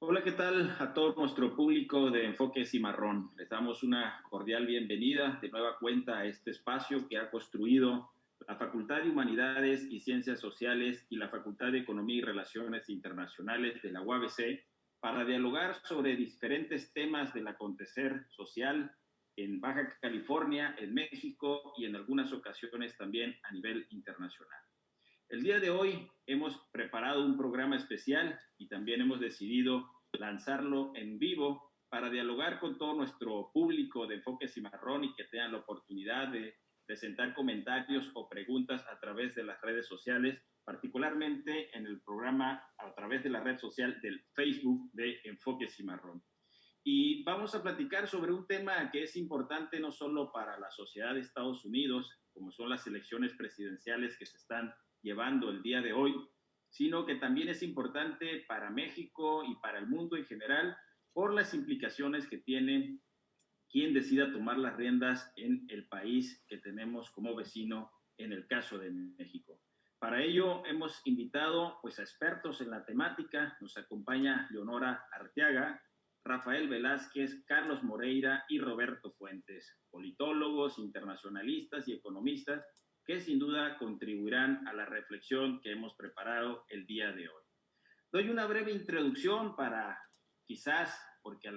Hola, ¿qué tal a todo nuestro público de Enfoque Cimarrón? Les damos una cordial bienvenida de nueva cuenta a este espacio que ha construido la Facultad de Humanidades y Ciencias Sociales y la Facultad de Economía y Relaciones Internacionales de la UABC para dialogar sobre diferentes temas del acontecer social en Baja California, en México y en algunas ocasiones también a nivel internacional. El día de hoy hemos preparado un programa especial y también hemos decidido lanzarlo en vivo para dialogar con todo nuestro público de Enfoque Cimarrón y que tengan la oportunidad de presentar comentarios o preguntas a través de las redes sociales, particularmente en el programa a través de la red social del Facebook de Enfoque Cimarrón. Y vamos a platicar sobre un tema que es importante no solo para la sociedad de Estados Unidos, como son las elecciones presidenciales que se están llevando el día de hoy, sino que también es importante para México y para el mundo en general por las implicaciones que tiene quien decida tomar las riendas en el país que tenemos como vecino en el caso de México. Para ello hemos invitado pues, a expertos en la temática. Nos acompaña Leonora Arteaga, Rafael Velázquez, Carlos Moreira y Roberto Fuentes, politólogos, internacionalistas y economistas que sin duda contribuirán a la reflexión que hemos preparado el día de hoy. Doy una breve introducción para quizás, porque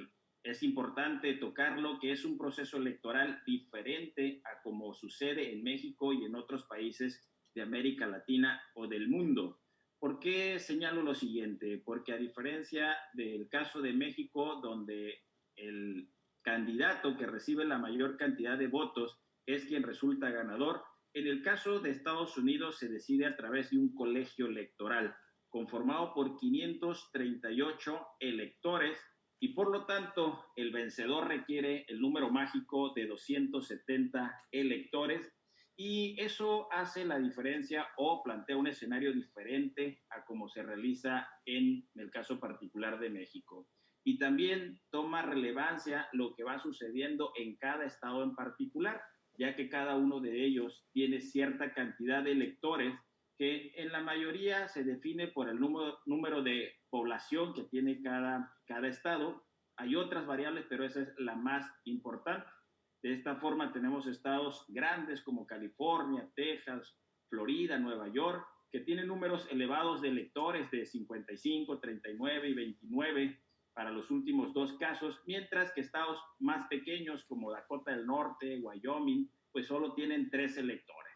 es importante tocarlo, que es un proceso electoral diferente a como sucede en México y en otros países de América Latina o del mundo. ¿Por qué señalo lo siguiente? Porque a diferencia del caso de México, donde el candidato que recibe la mayor cantidad de votos es quien resulta ganador, en el caso de Estados Unidos se decide a través de un colegio electoral conformado por 538 electores y por lo tanto el vencedor requiere el número mágico de 270 electores y eso hace la diferencia o plantea un escenario diferente a como se realiza en el caso particular de México. Y también toma relevancia lo que va sucediendo en cada estado en particular, ya que cada uno de ellos tiene cierta cantidad de electores que en la mayoría se define por el número de población que tiene cada estado. Hay otras variables, pero esa es la más importante. De esta forma tenemos estados grandes como California, Texas, Florida, Nueva York, que tienen números elevados de electores de 55, 39 y 29 para los últimos dos casos, mientras que estados más pequeños como Dakota del Norte, Wyoming, pues solo tienen 3 electores.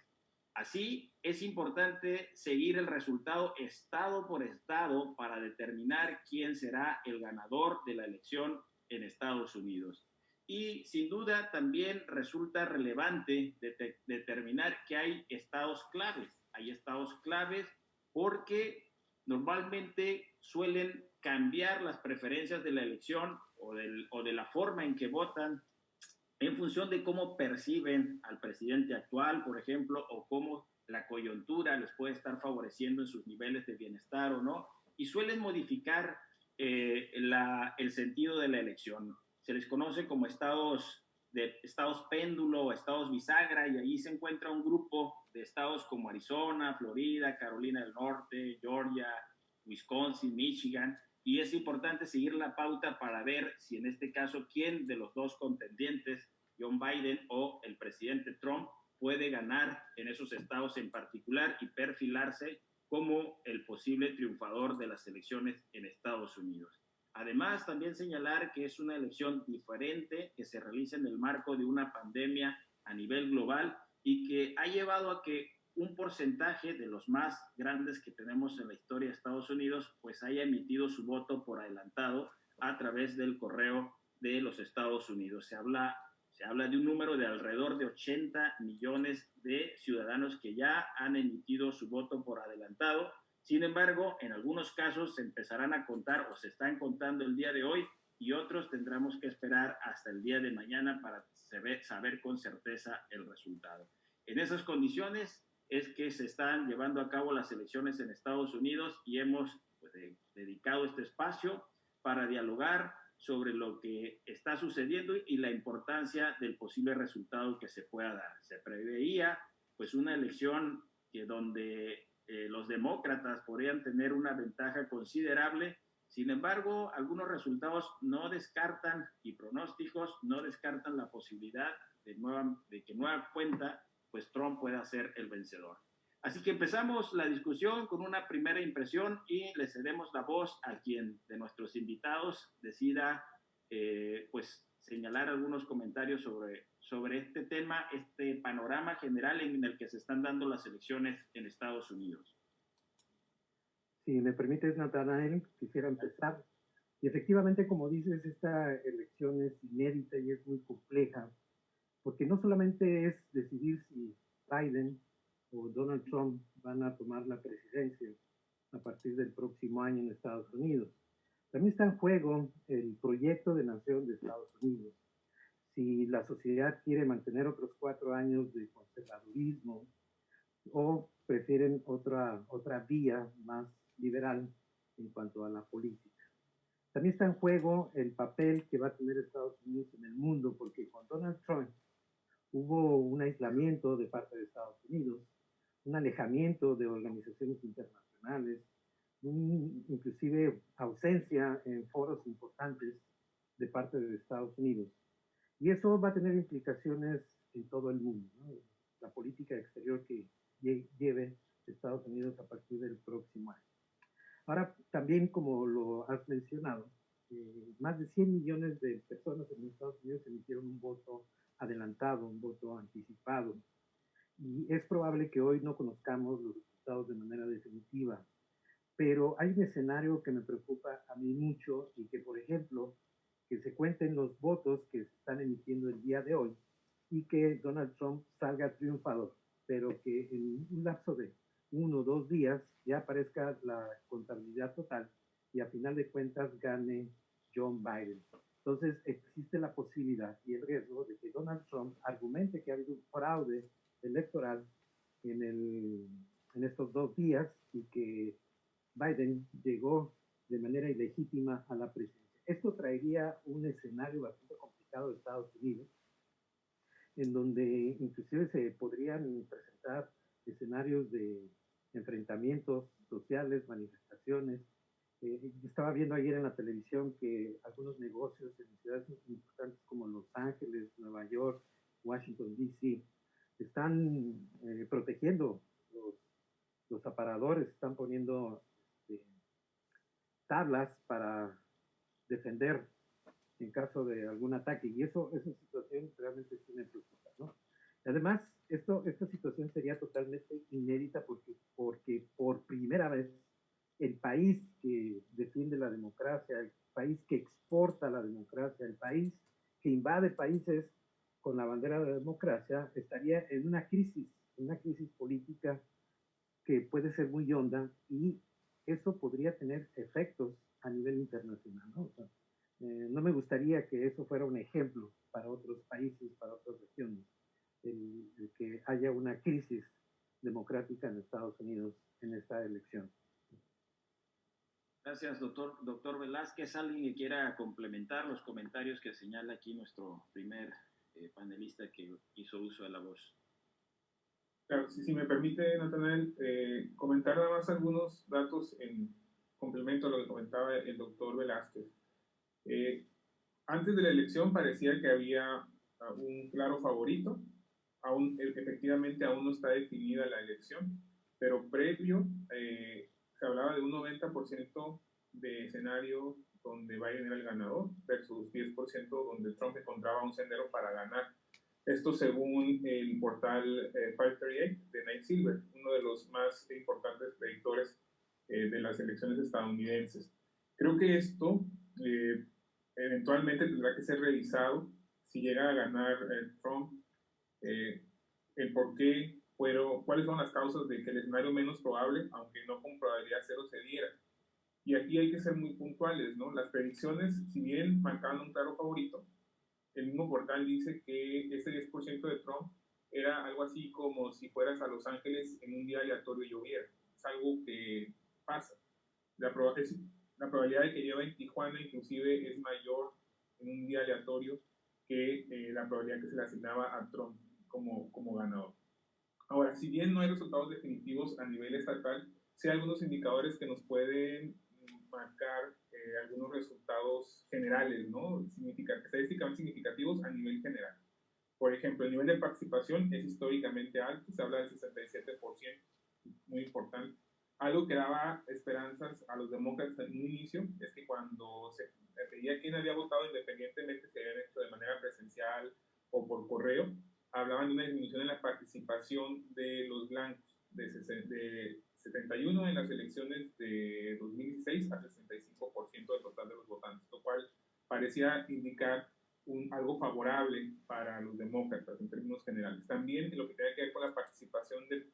Así, es importante seguir el resultado estado por estado para determinar quién será el ganador de la elección en Estados Unidos. Y sin duda también resulta relevante determinar que hay estados claves. Hay estados claves porque normalmente suelen cambiar las preferencias de la elección o de la forma en que votan en función de cómo perciben al presidente actual, por ejemplo, o cómo la coyuntura les puede estar favoreciendo en sus niveles de bienestar o no, y suelen modificar el sentido de la elección. Se les conoce como estados péndulo o estados bisagra, y allí se encuentra un grupo de estados como Arizona, Florida, Carolina del Norte, Georgia, Wisconsin, Michigan, y es importante seguir la pauta para ver si en este caso quién de los dos contendientes, John Biden o el presidente Trump, puede ganar en esos estados en particular y perfilarse como el posible triunfador de las elecciones en Estados Unidos. Además, también señalar que es una elección diferente que se realiza en el marco de una pandemia a nivel global y que ha llevado a que un porcentaje de los más grandes que tenemos en la historia de Estados Unidos pues haya emitido su voto por adelantado a través del correo de los Estados Unidos. Se habla de un número de alrededor de 80 millones de ciudadanos que ya han emitido su voto por adelantado. Sin embargo, en algunos casos se empezarán a contar o se están contando el día de hoy y otros tendremos que esperar hasta el día de mañana para saber con certeza el resultado. En esas condiciones es que se están llevando a cabo las elecciones en Estados Unidos y hemos pues, dedicado este espacio para dialogar sobre lo que está sucediendo y la importancia del posible resultado que se pueda dar. Se preveía pues una elección donde los demócratas podrían tener una ventaja considerable Sin embargo, algunos resultados no descartan y pronósticos no descartan la posibilidad de que nueva cuenta, pues Trump pueda ser el vencedor. Así que empezamos la discusión con una primera impresión y le cedemos la voz a quien de nuestros invitados decida pues señalar algunos comentarios sobre este tema, este panorama general en el que se están dando las elecciones en Estados Unidos. Si me permites, Natanael, quisiera empezar. Y efectivamente, como dices, esta elección es inédita y es muy compleja, porque no solamente es decidir si Biden o Donald Trump van a tomar la presidencia a partir del próximo año en Estados Unidos. También está en juego el proyecto de nación de Estados Unidos. Si la sociedad quiere mantener otros 4 años de conservadurismo o prefieren otra vía más liberal en cuanto a la política. También está en juego el papel que va a tener Estados Unidos en el mundo, porque con Donald Trump hubo un aislamiento de parte de Estados Unidos, un alejamiento de organizaciones internacionales, inclusive ausencia en foros importantes de parte de Estados Unidos. Y eso va a tener implicaciones en todo el mundo, ¿no? La política exterior que lleve Estados Unidos a partir del próximo año. Ahora, también como lo has mencionado, más de 100 millones de personas en Estados Unidos emitieron un voto adelantado, un voto anticipado. Y es probable que hoy no conozcamos los resultados de manera definitiva. Pero hay un escenario que me preocupa a mí mucho y que, por ejemplo, que se cuenten los votos que se están emitiendo el día de hoy y que Donald Trump salga triunfador, pero que en un lapso de 1 o 2 días ya aparezca la contabilidad total y a final de cuentas gane John Biden. Entonces existe la posibilidad y el riesgo de que Donald Trump argumente que ha habido un fraude electoral en estos 2 días y que Biden llegó de manera ilegítima a la presidencia. Esto traería un escenario bastante complicado de Estados Unidos, en donde inclusive se podrían presentar escenarios de enfrentamientos sociales, manifestaciones. Estaba viendo ayer en la televisión que algunos negocios en ciudades importantes como Los Ángeles, Nueva York, Washington, D.C., están protegiendo los aparadores, están poniendo tablas para defender en caso de algún ataque. Y esa situación realmente sí me preocupa, ¿no? Además, esta situación sería totalmente inédita porque por primera vez el país que defiende la democracia, el país que exporta la democracia, el país que invade países con la bandera de la democracia, estaría en una crisis política que puede ser muy honda y eso podría tener efectos a nivel internacional, ¿no? O sea, no me gustaría que eso fuera un ejemplo para otros países, para otras regiones, el que haya una crisis democrática en Estados Unidos en esta elección. Gracias, doctor Velázquez. ¿Alguien que quiera complementar los comentarios que señala aquí nuestro primer panelista que hizo uso de la voz? Claro, si me permite, Natanael, comentar nada más algunos datos en complemento a lo que comentaba el doctor Velázquez. Antes de la elección parecía que había un claro favorito, efectivamente aún no está definida la elección, pero previo se hablaba de un 90% de escenario donde Biden era el ganador versus 10% donde Trump encontraba un sendero para ganar. Esto según el portal 538 de Nate Silver, uno de los más importantes predictores de las elecciones estadounidenses. Creo que esto eventualmente tendrá que ser revisado si llega a ganar Trump, el por qué cuáles son las causas de que el escenario menos probable, aunque no con probabilidad cero, se diera. Y aquí hay que ser muy puntuales, ¿no? Las predicciones, si bien marcaban un claro favorito, el mismo portal dice que ese 10% de Trump era algo así como si fueras a Los Ángeles en un día aleatorio y lloviera. Es algo que pasa. La probabilidad de que llueva en Tijuana inclusive es mayor en un día aleatorio que la probabilidad que se le asignaba a Trump como ganador. Ahora, si bien no hay resultados definitivos a nivel estatal, sí hay algunos indicadores que nos pueden marcar generales, ¿no? Estadísticamente significativos a nivel general. Por ejemplo, el nivel de participación es históricamente alto, se habla del 67%, muy importante. Algo que daba esperanzas a los demócratas en un inicio es que cuando se veía quién había votado, independientemente si habían hecho de manera presencial o por correo, hablaban de una disminución en la participación de los blancos, de 71 en las elecciones de 2016 a 65% del total de los votantes, lo cual parecía indicar algo favorable para los demócratas en términos generales. También en lo que tiene que ver con la participación de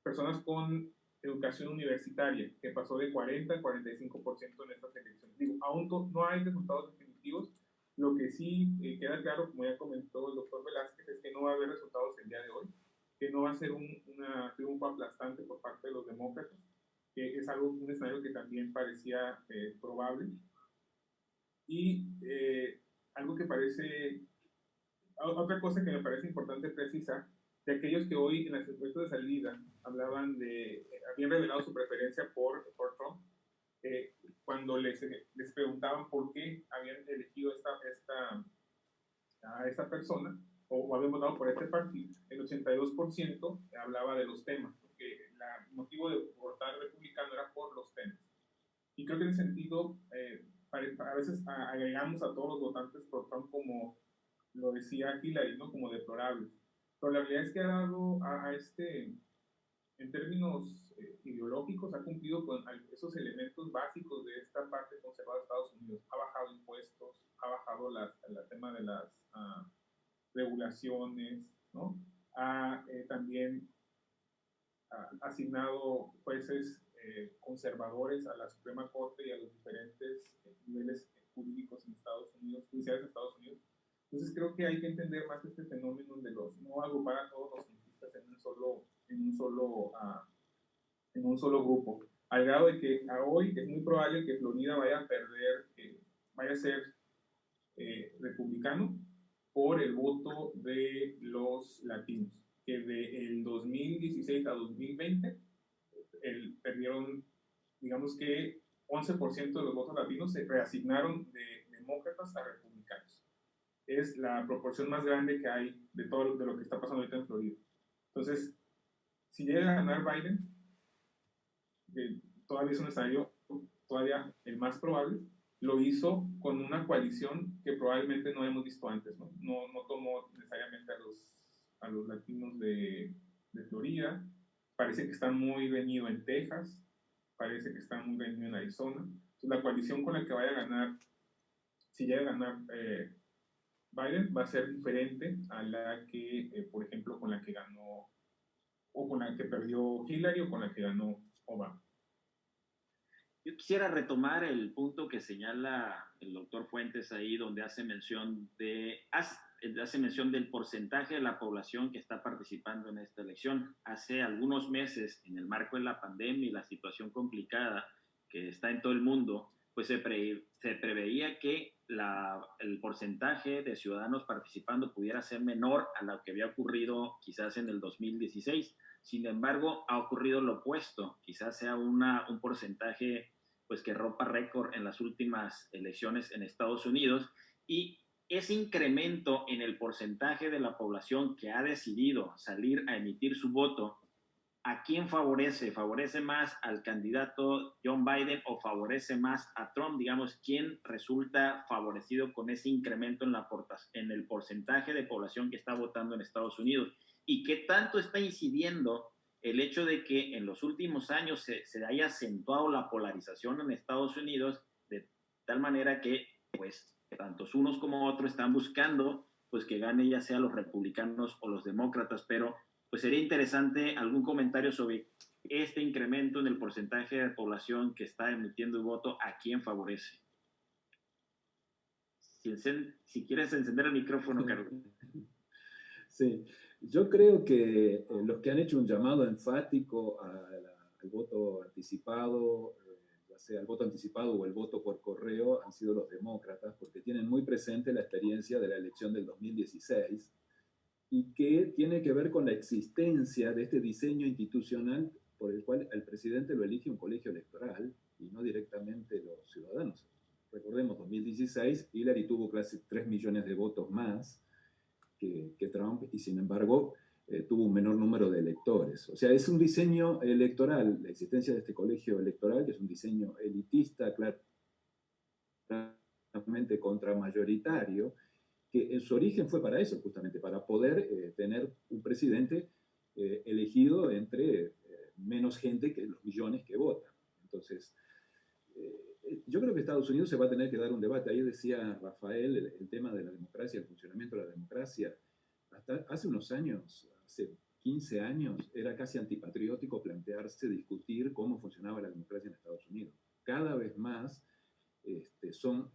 personas con educación universitaria, que pasó de 40 a 45% en estas elecciones. Digo, aún no hay resultados definitivos. Lo que sí queda claro, como ya comentó el doctor Velázquez, es que no va a haber resultados el día de hoy, que no va a ser un triunfo aplastante por parte de los demócratas, que es un escenario que también parecía probable. Y algo que otra cosa que me parece importante precisar, de aquellos que hoy en las encuestas de salida habían revelado su preferencia por Trump, cuando les preguntaban por qué habían elegido a esta persona o habían votado por este partido, el 82% hablaba de los temas, porque el motivo de votar republicano era por los temas. Y creo que en ese sentido, a veces agregamos a todos los votantes por Trump, como lo decía Hillary, ¿no? Como deplorables. Pero la realidad es que ha dado en términos ideológicos, ha cumplido con esos elementos básicos de esta parte conservadora de Estados Unidos. Ha bajado impuestos, ha bajado el tema de las regulaciones, ¿no? También asignado jueces conservadores a la Suprema Corte y a los diferentes niveles jurídicos en Estados Unidos, judiciales en Estados Unidos. Entonces creo que hay que entender más este fenómeno de no agrupar a todos los cientistas en un solo grupo, al grado de que hoy es muy probable que Florida vaya a ser republicano por el voto de los latinos, que del 2016 a 2020 perdieron, digamos que 11% de los votos latinos se reasignaron de demócratas a republicanos. Es la proporción más grande que hay de todo de lo que está pasando ahorita en Florida. Entonces, si llega a ganar Biden, todavía es un escenario todavía el más probable, lo hizo con una coalición que probablemente no hemos visto antes, ¿no? No tomó necesariamente a los latinos de Florida, parece que están muy reñidos en Texas, parece que están muy reñidos en Arizona. Entonces, la coalición con la que vaya a ganar, si llega a ganar Biden, va a ser diferente a la que, por ejemplo, con la que ganó, o con la que perdió Hillary, o con la que ganó Obama. Yo quisiera retomar el punto que señala el doctor Fuentes ahí, donde hace mención del porcentaje de la población que está participando en esta elección. Hace algunos meses, en el marco de la pandemia y la situación complicada que está en todo el mundo, pues se preveía que el porcentaje de ciudadanos participando pudiera ser menor a lo que había ocurrido quizás en el 2016. Sin embargo, ha ocurrido lo opuesto. Quizás sea un porcentaje pues que rompa récord en las últimas elecciones en Estados Unidos, y ese incremento en el porcentaje de la población que ha decidido salir a emitir su voto, ¿a quién favorece? ¿Favorece más al candidato John Biden o favorece más a Trump? Digamos, ¿quién resulta favorecido con ese incremento en el porcentaje de población que está votando en Estados Unidos? ¿Y qué tanto está incidiendo el hecho de que en los últimos años se haya acentuado la polarización en Estados Unidos, de tal manera que pues tantos unos como otros están buscando pues que gane ya sea los republicanos o los demócratas? Pero pues sería interesante algún comentario sobre este incremento en el porcentaje de población que está emitiendo el voto, ¿a quién favorece? Si quieres encender el micrófono, Carlos. Sí, yo creo que los que han hecho un llamado enfático al voto anticipado, ya sea el voto anticipado o el voto por correo, han sido los demócratas, porque tienen muy presente la experiencia de la elección del 2016 y que tiene que ver con la existencia de este diseño institucional por el cual el presidente lo elige un colegio electoral y no directamente los ciudadanos. Recordemos, 2016, Hillary tuvo casi 3 millones de votos más que Trump y sin embargo tuvo un menor número de electores. O sea, es un diseño electoral, la existencia de este colegio electoral, que es un diseño elitista, claramente contramayoritario, que en su origen fue para eso, justamente, para poder tener un presidente elegido entre menos gente que los millones que votan. Entonces, yo creo que Estados Unidos se va a tener que dar un debate. Ahí decía Rafael el tema de la democracia, el funcionamiento de la democracia. Hasta hace unos años, hace 15 años, era casi antipatriótico plantearse, discutir cómo funcionaba la democracia en Estados Unidos. Cada vez más son,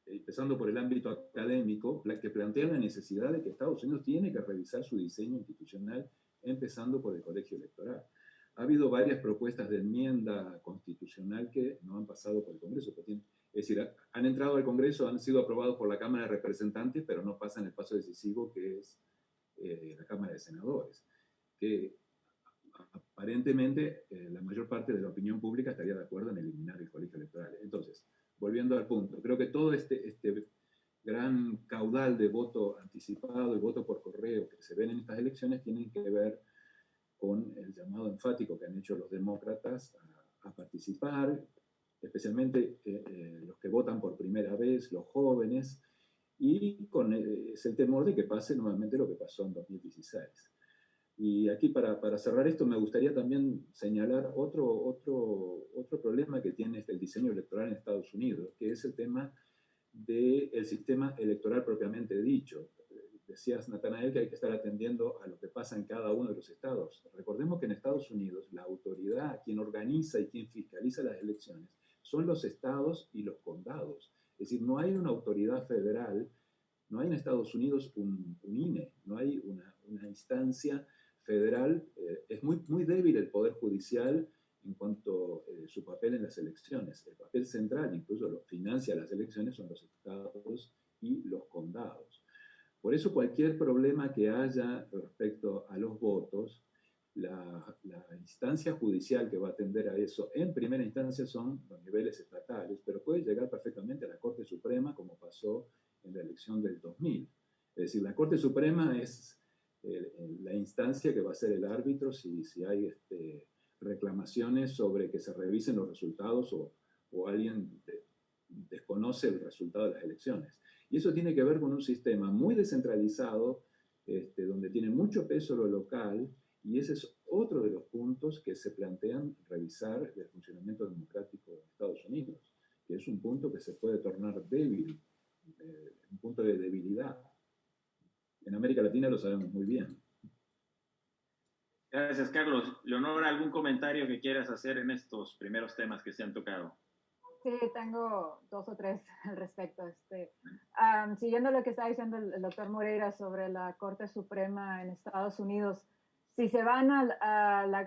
empezando por el ámbito académico, que plantean la necesidad de que Estados Unidos tiene que revisar su diseño institucional, empezando por el colegio electoral. Ha habido varias propuestas de enmienda constitucional que no han pasado por el Congreso. Es decir, han entrado al Congreso, han sido aprobados por la Cámara de Representantes, pero no pasan el paso decisivo que es la Cámara de Senadores, que aparentemente la mayor parte de la opinión pública estaría de acuerdo en eliminar el colegio electoral. Entonces, volviendo al punto, creo que todo este gran caudal de voto anticipado y voto por correo que se ven en estas elecciones tienen que ver con el llamado enfático que han hecho los demócratas a participar, especialmente los que votan por primera vez, los jóvenes, y es el temor de que pase nuevamente lo que pasó en 2016. Y aquí para cerrar esto me gustaría también señalar otro problema que tiene el diseño electoral en Estados Unidos, que es el tema del sistema electoral propiamente dicho. Decías, Natanael, que hay que estar atendiendo a lo que pasa en cada uno de los estados. Recordemos que en Estados Unidos la autoridad, quien organiza y quien fiscaliza las elecciones, son los estados y los condados. Es decir, no hay una autoridad federal, no hay en Estados Unidos un INE, no hay una instancia federal. Es muy débil el Poder Judicial en cuanto a su papel en las elecciones. El papel central, incluso lo financia las elecciones, son los estados y los condados. Por eso cualquier problema que haya respecto a los votos, la instancia judicial que va a atender a eso en primera instancia son los niveles estatales, pero puede llegar perfectamente a la Corte Suprema como pasó en la elección del 2000. Es decir, la Corte Suprema es la instancia que va a ser el árbitro si hay reclamaciones sobre que se revisen los resultados o alguien desconoce el resultado de las elecciones. Y eso tiene que ver con un sistema muy descentralizado, donde tiene mucho peso lo local, y ese es otro de los puntos que se plantean revisar del funcionamiento democrático de Estados Unidos, que es un punto que se puede tornar débil, un punto de debilidad. En América Latina lo sabemos muy bien. Gracias, Carlos. Leonora, ¿algún comentario que quieras hacer en estos primeros temas que se han tocado? Sí, tengo 2 o 3 al respecto. Siguiendo lo que está diciendo el doctor Moreira sobre la Corte Suprema en Estados Unidos, si se van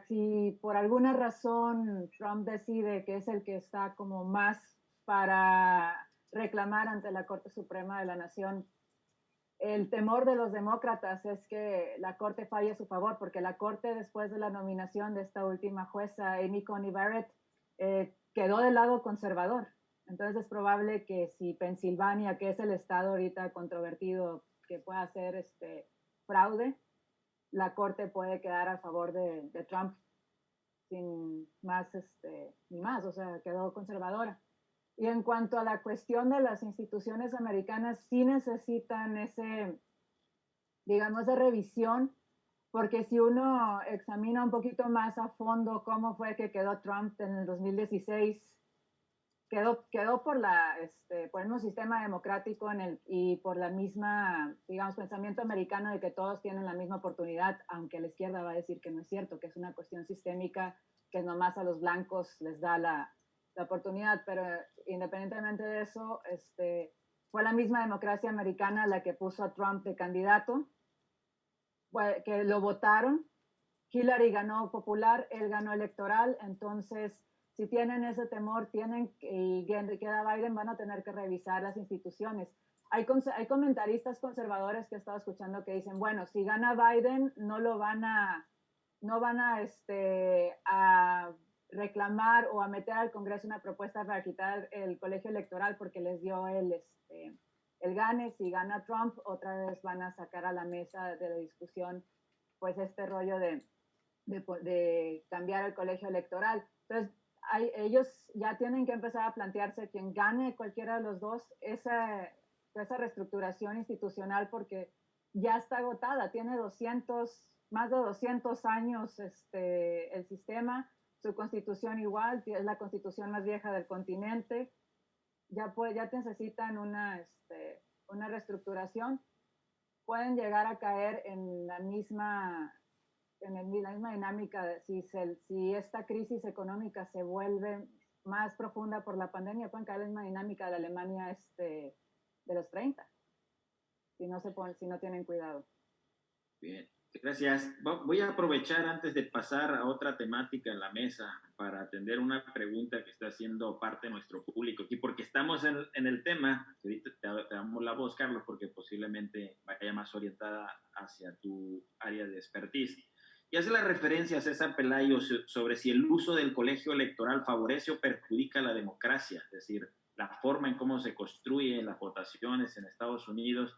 si por alguna razón Trump decide que es el que está como más para reclamar ante la Corte Suprema de la Nación, el temor de los demócratas es que la Corte falle a su favor, porque la Corte, después de la nominación de esta última jueza, Amy Coney Barrett, quedó del lado conservador. Entonces es probable que si Pensilvania, que es el estado ahorita controvertido que pueda hacer fraude, la Corte puede quedar a favor de Trump sin más, ni más, o sea, quedó conservadora. Y en cuanto a la cuestión de las instituciones americanas, sí necesitan digamos, de revisión, porque si uno examina un poquito más a fondo cómo fue que quedó Trump en el 2016, quedó por el mismo sistema democrático y por la misma, digamos, pensamiento americano de que todos tienen la misma oportunidad, aunque la izquierda va a decir que no es cierto, que es una cuestión sistémica, que nomás a los blancos les da la oportunidad, pero independientemente de eso, fue la misma democracia americana la que puso a Trump de candidato, que lo votaron. Hillary ganó popular, él ganó electoral, entonces si tienen ese temor, y queda Biden, van a tener que revisar las instituciones. Hay comentaristas conservadores que he estado escuchando que dicen, bueno, si gana Biden, no van a reclamar o a meter al Congreso una propuesta para quitar el colegio electoral porque les dio el gane. Si gana Trump, otra vez van a sacar a la mesa de la discusión pues este rollo de cambiar el colegio electoral. Entonces, ellos ya tienen que empezar a plantearse quien gane cualquiera de los dos, esa reestructuración institucional, porque ya está agotada, tiene más de 200 años el sistema, su constitución igual, es la constitución más vieja del continente, ya necesitan una reestructuración, pueden llegar a caer en la misma dinámica, si esta crisis económica se vuelve más profunda por la pandemia, pueden caer en la misma dinámica de la Alemania de los 30, si no tienen cuidado. Bien, gracias. Voy a aprovechar antes de pasar a otra temática en la mesa para atender una pregunta que está haciendo parte de nuestro público aquí, porque estamos en el tema. Ahorita te damos la voz, Carlos, porque posiblemente vaya más orientada hacia tu área de expertise. Y hace la referencia a César Pelayo sobre si el uso del colegio electoral favorece o perjudica la democracia, es decir, la forma en cómo se construyen las votaciones en Estados Unidos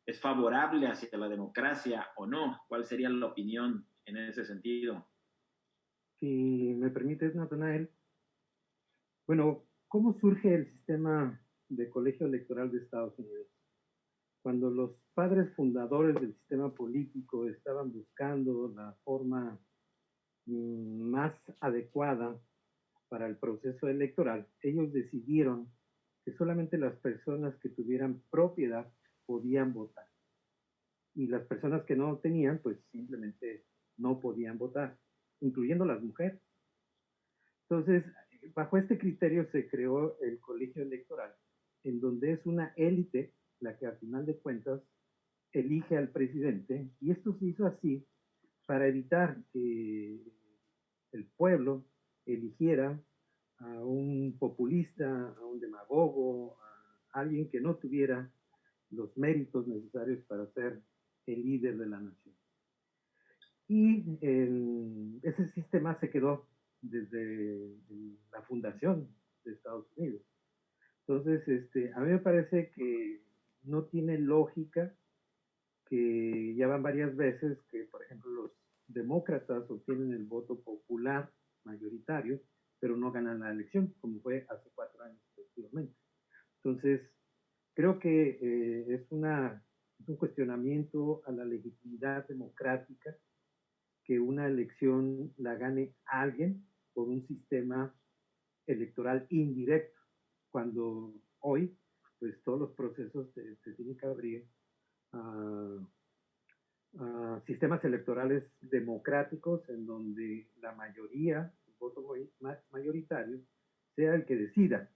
es favorable hacia la democracia o no. ¿Cuál sería la opinión en ese sentido? Si me permites, Natanael. Bueno, ¿cómo surge el sistema de colegio electoral de Estados Unidos? Cuando los padres fundadores del sistema político estaban buscando la forma más adecuada para el proceso electoral, ellos decidieron que solamente las personas que tuvieran propiedad podían votar. Y las personas que no tenían, pues simplemente no podían votar, incluyendo las mujeres. Entonces, bajo este criterio se creó el colegio electoral, en donde es una élite la que a final de cuentas elige al presidente, y esto se hizo así para evitar que el pueblo eligiera a un populista, a un demagogo, a alguien que no tuviera los méritos necesarios para ser el líder de la nación. Y ese sistema se quedó desde la fundación de Estados Unidos. Entonces, a mí me parece que no tiene lógica que ya van varias veces que, por ejemplo, los demócratas obtienen el voto popular mayoritario, pero no ganan la elección, como fue hace 4 años, efectivamente. Entonces, creo que es un cuestionamiento a la legitimidad democrática que una elección la gane alguien por un sistema electoral indirecto, cuando hoy, pues todos los procesos se tienen que abrir a sistemas electorales democráticos en donde la mayoría, el voto mayoritario, sea el que decida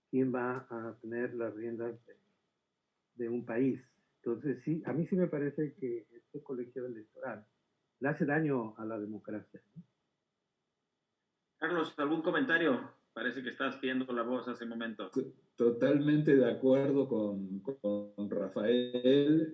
quién va a tener las riendas de un país. Entonces, sí, a mí sí me parece que este colegio electoral le hace daño a la democracia. Carlos, ¿algún comentario? Parece que estás pidiendo la voz hace un momento. Totalmente de acuerdo con Rafael,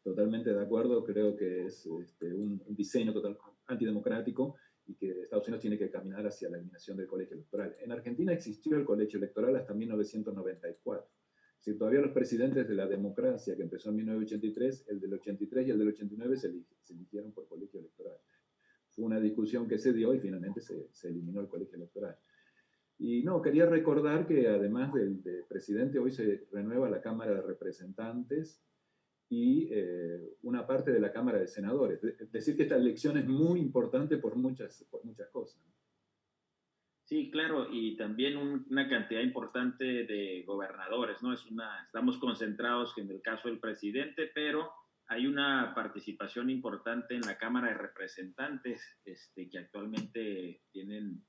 totalmente de acuerdo, creo que es un diseño total antidemocrático y que Estados Unidos tiene que caminar hacia la eliminación del colegio electoral. En Argentina existió el colegio electoral hasta 1994. Si todavía los presidentes de la democracia, que empezó en 1983, el del 83 y el del 89 se eligieron por colegio electoral. Fue una discusión que se dio y finalmente se eliminó el colegio electoral. Y no, quería recordar que además del presidente, hoy se renueva la Cámara de Representantes y una parte de la Cámara de Senadores. Es decir, que esta elección es muy importante por muchas cosas. Sí, claro, y también una cantidad importante de gobernadores, ¿no? Estamos concentrados en el caso del presidente, pero hay una participación importante en la Cámara de Representantes, que actualmente tienen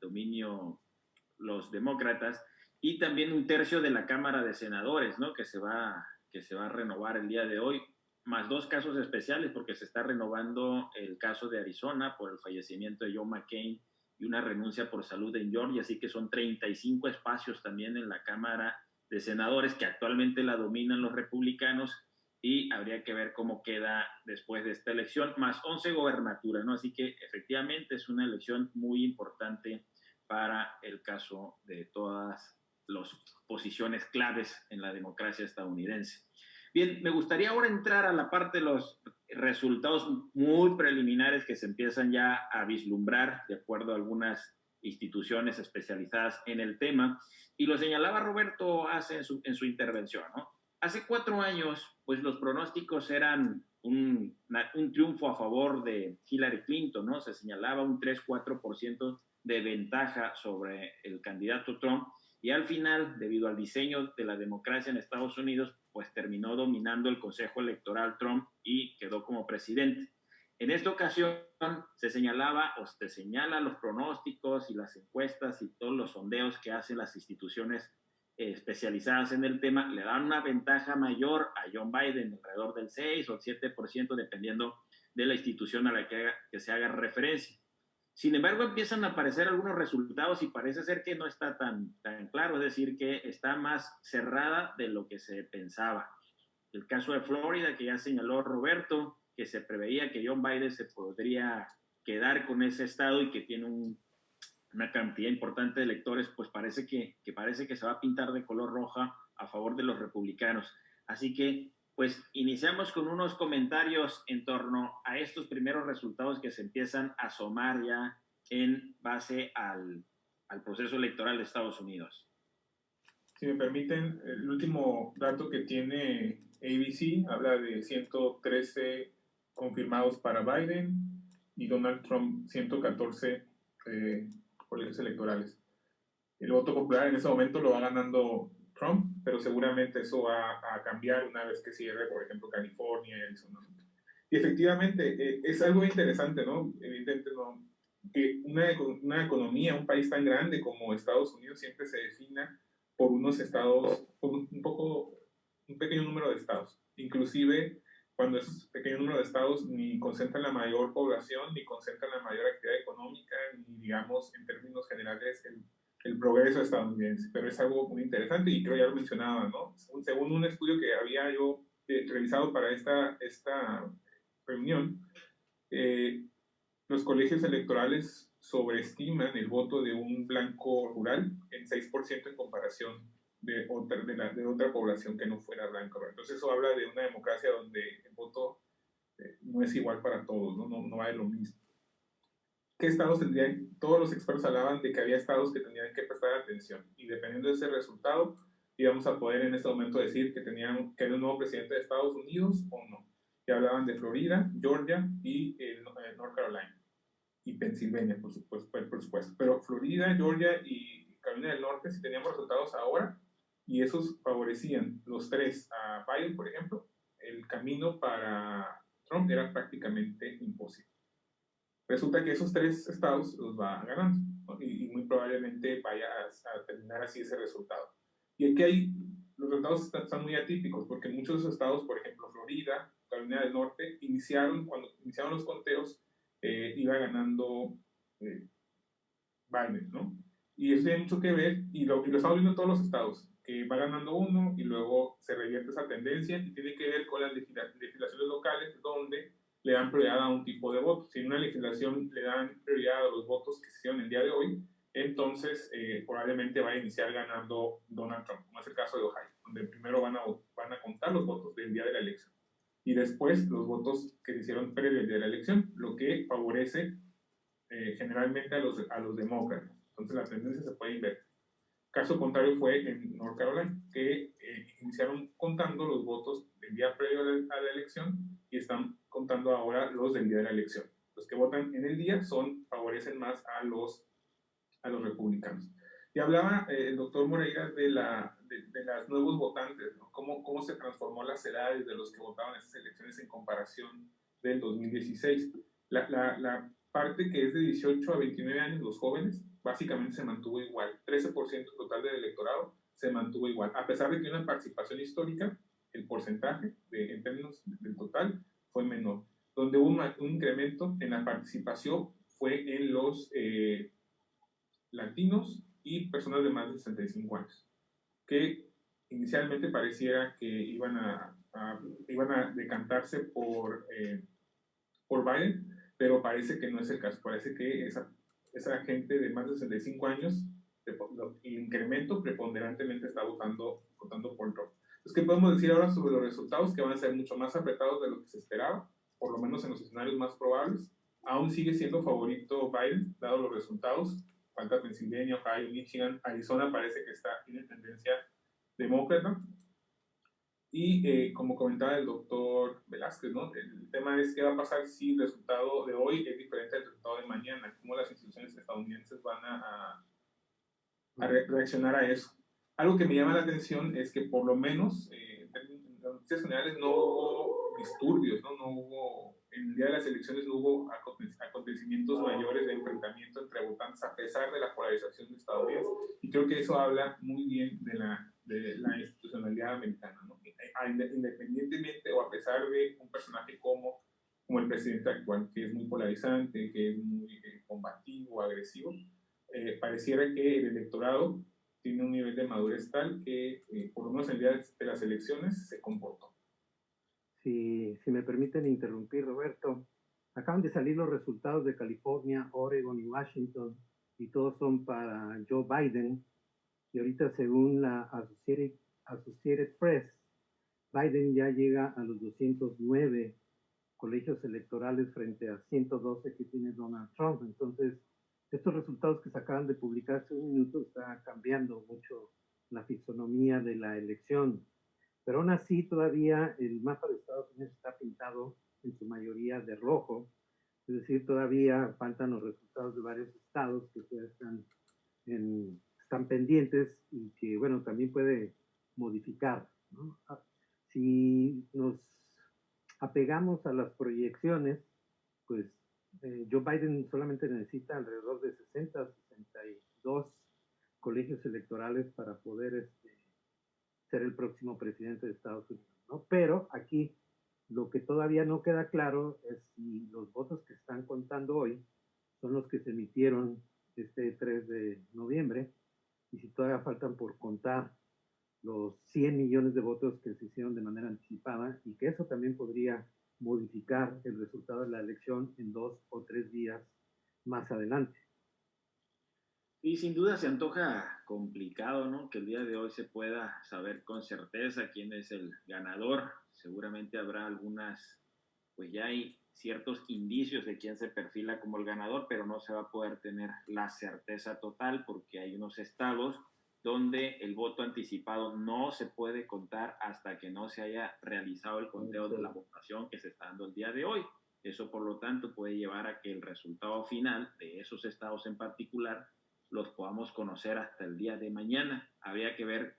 dominio los demócratas, y también 1/3 de la Cámara de Senadores, ¿no? Que se va a renovar el día de hoy, más 2 casos especiales, porque se está renovando el caso de Arizona por el fallecimiento de John McCain y una renuncia por salud en Georgia, así que son 35 espacios también en la Cámara de Senadores, que actualmente la dominan los republicanos, y habría que ver cómo queda después de esta elección, más 11 gobernaturas, ¿no? Así que efectivamente es una elección muy importante para el caso de todas las posiciones claves en la democracia estadounidense. Bien, me gustaría ahora entrar a la parte de los resultados muy preliminares que se empiezan ya a vislumbrar de acuerdo a algunas instituciones especializadas en el tema, y lo señalaba Roberto hace en su intervención, ¿no? Hace 4 años, pues los pronósticos eran un triunfo a favor de Hillary Clinton, ¿no? Se señalaba un 3-4% de ventaja sobre el candidato Trump, y al final, debido al diseño de la democracia en Estados Unidos, pues terminó dominando el Consejo Electoral Trump y quedó como presidente. En esta ocasión se señalaba o se señala los pronósticos y las encuestas y todos los sondeos que hacen las instituciones especializadas en el tema, le dan una ventaja mayor a John Biden, alrededor del 6 o 7%, dependiendo de la institución a la que se haga referencia. Sin embargo, empiezan a aparecer algunos resultados y parece ser que no está tan claro, es decir, que está más cerrada de lo que se pensaba. El caso de Florida, que ya señaló Roberto, que se preveía que John Biden se podría quedar con ese estado y que tiene una cantidad importante de electores, pues parece que se va a pintar de color roja a favor de los republicanos. Así que, pues, iniciamos con unos comentarios en torno a estos primeros resultados que se empiezan a asomar ya en base al proceso electoral de Estados Unidos. Si me permiten, el último dato que tiene ABC habla de 113 confirmados para Biden y Donald Trump 114 colegios electorales. El voto popular en ese momento lo va ganando Trump, pero seguramente eso va a cambiar una vez que cierre, por ejemplo, California y Arizona. Y efectivamente, es algo interesante, ¿no? Evidentemente, ¿no? Que una economía, un país tan grande como Estados Unidos siempre se defina por unos estados, por un pequeño número de estados. Inclusive cuando esos pequeños número de estados ni concentran la mayor población, ni concentran la mayor actividad económica, ni digamos en términos generales el progreso estadounidense. Pero es algo muy interesante y creo ya lo mencionaba, ¿no? Según un estudio que había yo revisado para esta reunión, los colegios electorales sobreestiman el voto de un blanco rural en 6% en comparación de otra población que no fuera blanca. Entonces eso habla de una democracia donde el voto no es igual para todos, no va de lo mismo. ¿Qué estados tendrían? Todos los expertos hablaban de que había estados que tenían que prestar atención y dependiendo de ese resultado íbamos a poder en este momento decir que era un nuevo presidente de Estados Unidos o no. Y hablaban de Florida, Georgia y North Carolina y Pensilvania, por supuesto. Pero Florida, Georgia y Carolina del Norte, si teníamos resultados ahora, y esos favorecían los tres a Biden, por ejemplo, el camino para Trump era prácticamente imposible. Resulta que esos tres estados los va ganando, ¿no? Y muy probablemente vaya a terminar así ese resultado. Y aquí los resultados están muy atípicos, porque muchos de esos estados, por ejemplo, Florida, Carolina del Norte, cuando iniciaron los conteos, iba ganando Biden, ¿no? Y eso tiene mucho que ver, y lo estamos viendo en todos los estados, que va ganando uno y luego se revierte esa tendencia, y tiene que ver con las legislaciones locales, donde le dan prioridad a un tipo de voto. Si en una legislación le dan prioridad a los votos que se hicieron el día de hoy, entonces probablemente va a iniciar ganando Donald Trump, como es el caso de Ohio, donde primero van a contar los votos del día de la elección y después los votos que se hicieron previo al día de la elección, lo que favorece generalmente a los demócratas. Entonces la tendencia se puede invertir. Caso contrario fue en North Carolina, que iniciaron contando los votos del día previo a la elección y están contando ahora los del día de la elección. Los que votan en el día favorecen más a los republicanos. Y hablaba el doctor Moreira de los nuevos votantes, ¿no? Cómo se transformó las edades de los que votaban en esas elecciones en comparación del 2016. La parte que es de 18 a 29 años, los jóvenes, básicamente se mantuvo igual. 13% total del electorado se mantuvo igual. A pesar de que una participación histórica, el porcentaje en términos del total fue menor. Donde hubo un incremento en la participación fue en los latinos y personas de más de 65 años, que inicialmente pareciera que iban a iban a decantarse por Biden, pero parece que no es el caso. Parece que esa gente de más de 65 años, el incremento preponderantemente está votando por Trump. Entonces, ¿qué podemos decir ahora sobre los resultados? Que van a ser mucho más apretados de lo que se esperaba, por lo menos en los escenarios más probables. Aún sigue siendo favorito Biden, dado los resultados. Falta Pensilvania, Ohio, Michigan, Arizona parece que tiene tendencia demócrata. Y como comentaba el doctor Velázquez, ¿no? El tema es qué va a pasar si el resultado de hoy es diferente al resultado de mañana, cómo las instituciones estadounidenses van a reaccionar a eso. Algo que me llama la atención es que por lo menos en las noticias generales no hubo disturbios, ¿no? En el día de las elecciones no hubo acontecimientos mayores de enfrentamiento entre votantes a pesar de la polarización de Estados Unidos, y creo que eso habla muy bien de la institucionalidad americana, ¿no? Independientemente o a pesar de un personaje como el presidente actual, que es muy polarizante, que es muy combativo, agresivo, pareciera que el electorado tiene un nivel de madurez tal que, por lo menos en el día de las elecciones, se comportó. Si me permiten interrumpir, Roberto, acaban de salir los resultados de California, Oregon y Washington, y todos son para Joe Biden. Y ahorita, según la Associated Press, Biden ya llega a los 209 colegios electorales frente a 112 que tiene Donald Trump. Entonces, estos resultados que se acaban de publicar hace un minuto está cambiando mucho la fisonomía de la elección. Pero aún así, todavía el mapa de Estados Unidos está pintado en su mayoría de rojo. Es decir, todavía faltan los resultados de varios estados que están pendientes y que, bueno, también puede modificar, ¿no? Si nos apegamos a las proyecciones, pues Joe Biden solamente necesita alrededor de 60 o 62 colegios electorales para poder ser el próximo presidente de Estados Unidos, ¿no? Pero aquí lo que todavía no queda claro es si los votos que están contando hoy son los que se emitieron este 3 de noviembre y si todavía faltan por contar los 100 millones de votos que se hicieron de manera anticipada y que eso también podría modificar el resultado de la elección en 2 o 3 días más adelante. Y sin duda se antoja complicado, ¿no? Que el día de hoy se pueda saber con certeza quién es el ganador. Seguramente habrá pues ya hay ciertos indicios de quién se perfila como el ganador, pero no se va a poder tener la certeza total porque hay unos estados donde el voto anticipado no se puede contar hasta que no se haya realizado el conteo de la votación que se está dando el día de hoy. Eso, por lo tanto, puede llevar a que el resultado final de esos estados en particular los podamos conocer hasta el día de mañana. Habría que ver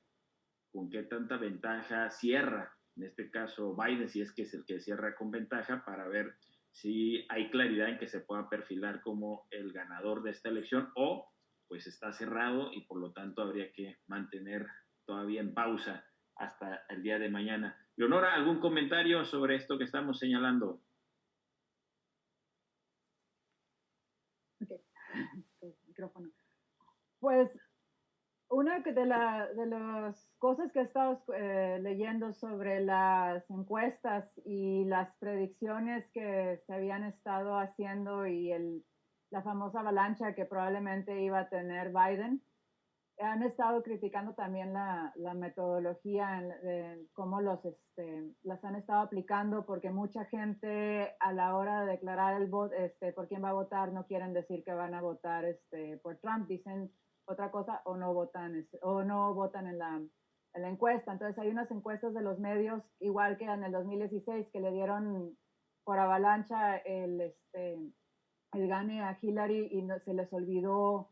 con qué tanta ventaja cierra, en este caso Biden, si es que es el que cierra con ventaja, para ver si hay claridad en que se pueda perfilar como el ganador de esta elección o pues está cerrado y por lo tanto habría que mantener todavía en pausa hasta el día de mañana. Leonora, ¿algún comentario sobre esto que estamos señalando? Okay. Micrófono. Pues una de las cosas que he estado leyendo sobre las encuestas y las predicciones que se habían estado haciendo y la famosa avalancha que probablemente iba a tener Biden, han estado criticando también la metodología, cómo las han estado aplicando, porque mucha gente a la hora de declarar el voto, por quién va a votar, no quieren decir que van a votar por Trump, dicen otra cosa o no votan en la encuesta. Entonces hay unas encuestas de los medios, igual que en el 2016, que le dieron por avalancha el gane a Hillary y se les olvidó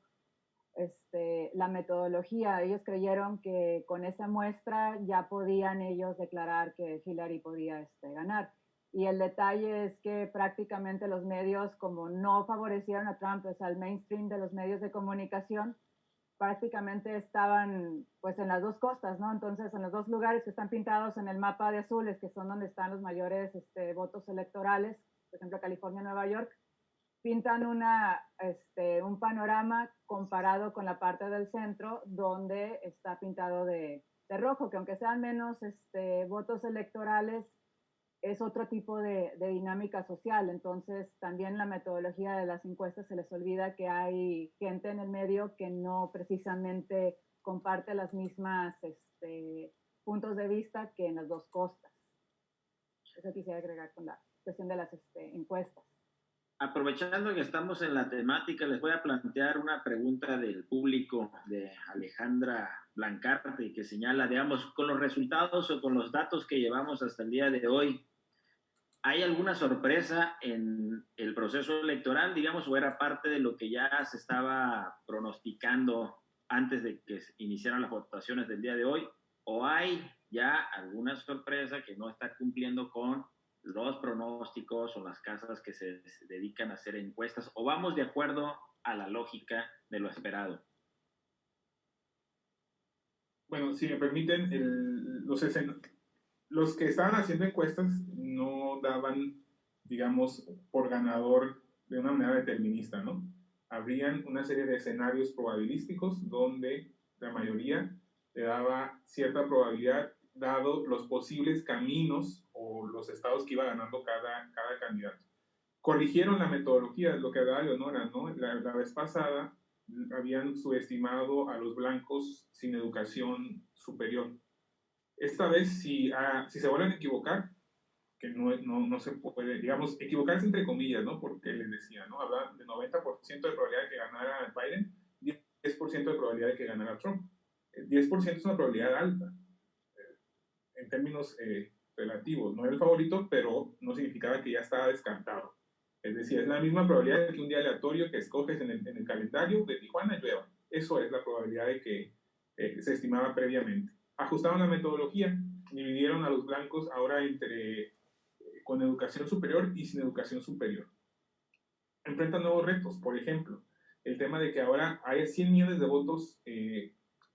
la metodología. Ellos creyeron que con esa muestra ya podían ellos declarar que Hillary podía ganar. Y el detalle es que prácticamente los medios, como no favorecieron a Trump, pues al mainstream de los medios de comunicación, prácticamente estaban pues en las dos costas, ¿no? Entonces, en los dos lugares que están pintados en el mapa de azules, que son donde están los mayores votos electorales, por ejemplo, California, Nueva York, pintan un panorama comparado con la parte del centro donde está pintado de rojo, que aunque sean menos votos electorales, es otro tipo de dinámica social. Entonces, también la metodología de las encuestas se les olvida que hay gente en el medio que no precisamente comparte las mismas puntos de vista que en las dos costas. Eso quisiera agregar con la cuestión de las encuestas. Aprovechando que estamos en la temática, les voy a plantear una pregunta del público de Alejandra Blancarte, que señala, digamos, con los resultados o con los datos que llevamos hasta el día de hoy, ¿hay alguna sorpresa en el proceso electoral, digamos, o era parte de lo que ya se estaba pronosticando antes de que iniciaran las votaciones del día de hoy? ¿O hay ya alguna sorpresa que no está cumpliendo con los pronósticos o las casas que se dedican a hacer encuestas? ¿O vamos de acuerdo a la lógica de lo esperado? Bueno, si me permiten, los que estaban haciendo encuestas no daban, digamos, por ganador de una manera determinista, ¿no? Habrían una serie de escenarios probabilísticos donde la mayoría le daba cierta probabilidad dado los posibles caminos o los estados que iba ganando cada candidato. Corrigieron la metodología, lo que hablaba Leonora, ¿no? La vez pasada habían subestimado a los blancos sin educación superior. Esta vez, si se vuelven a equivocar, que no se puede, digamos, equivocarse entre comillas, ¿no? Porque les decía, ¿no? Hablan de 90% de probabilidad de que ganara Biden, 10% de probabilidad de que ganara Trump. 10% es una probabilidad alta, en términos relativos. No era el favorito, pero no significaba que ya estaba descartado. Es decir, es la misma probabilidad de que un día aleatorio que escoges en el calendario de Tijuana llueva. Eso es la probabilidad de que se estimaba previamente. Ajustaron la metodología, dividieron a los blancos ahora entre con educación superior y sin educación superior. Enfrentan nuevos retos, por ejemplo, el tema de que ahora hay 100 millones de votos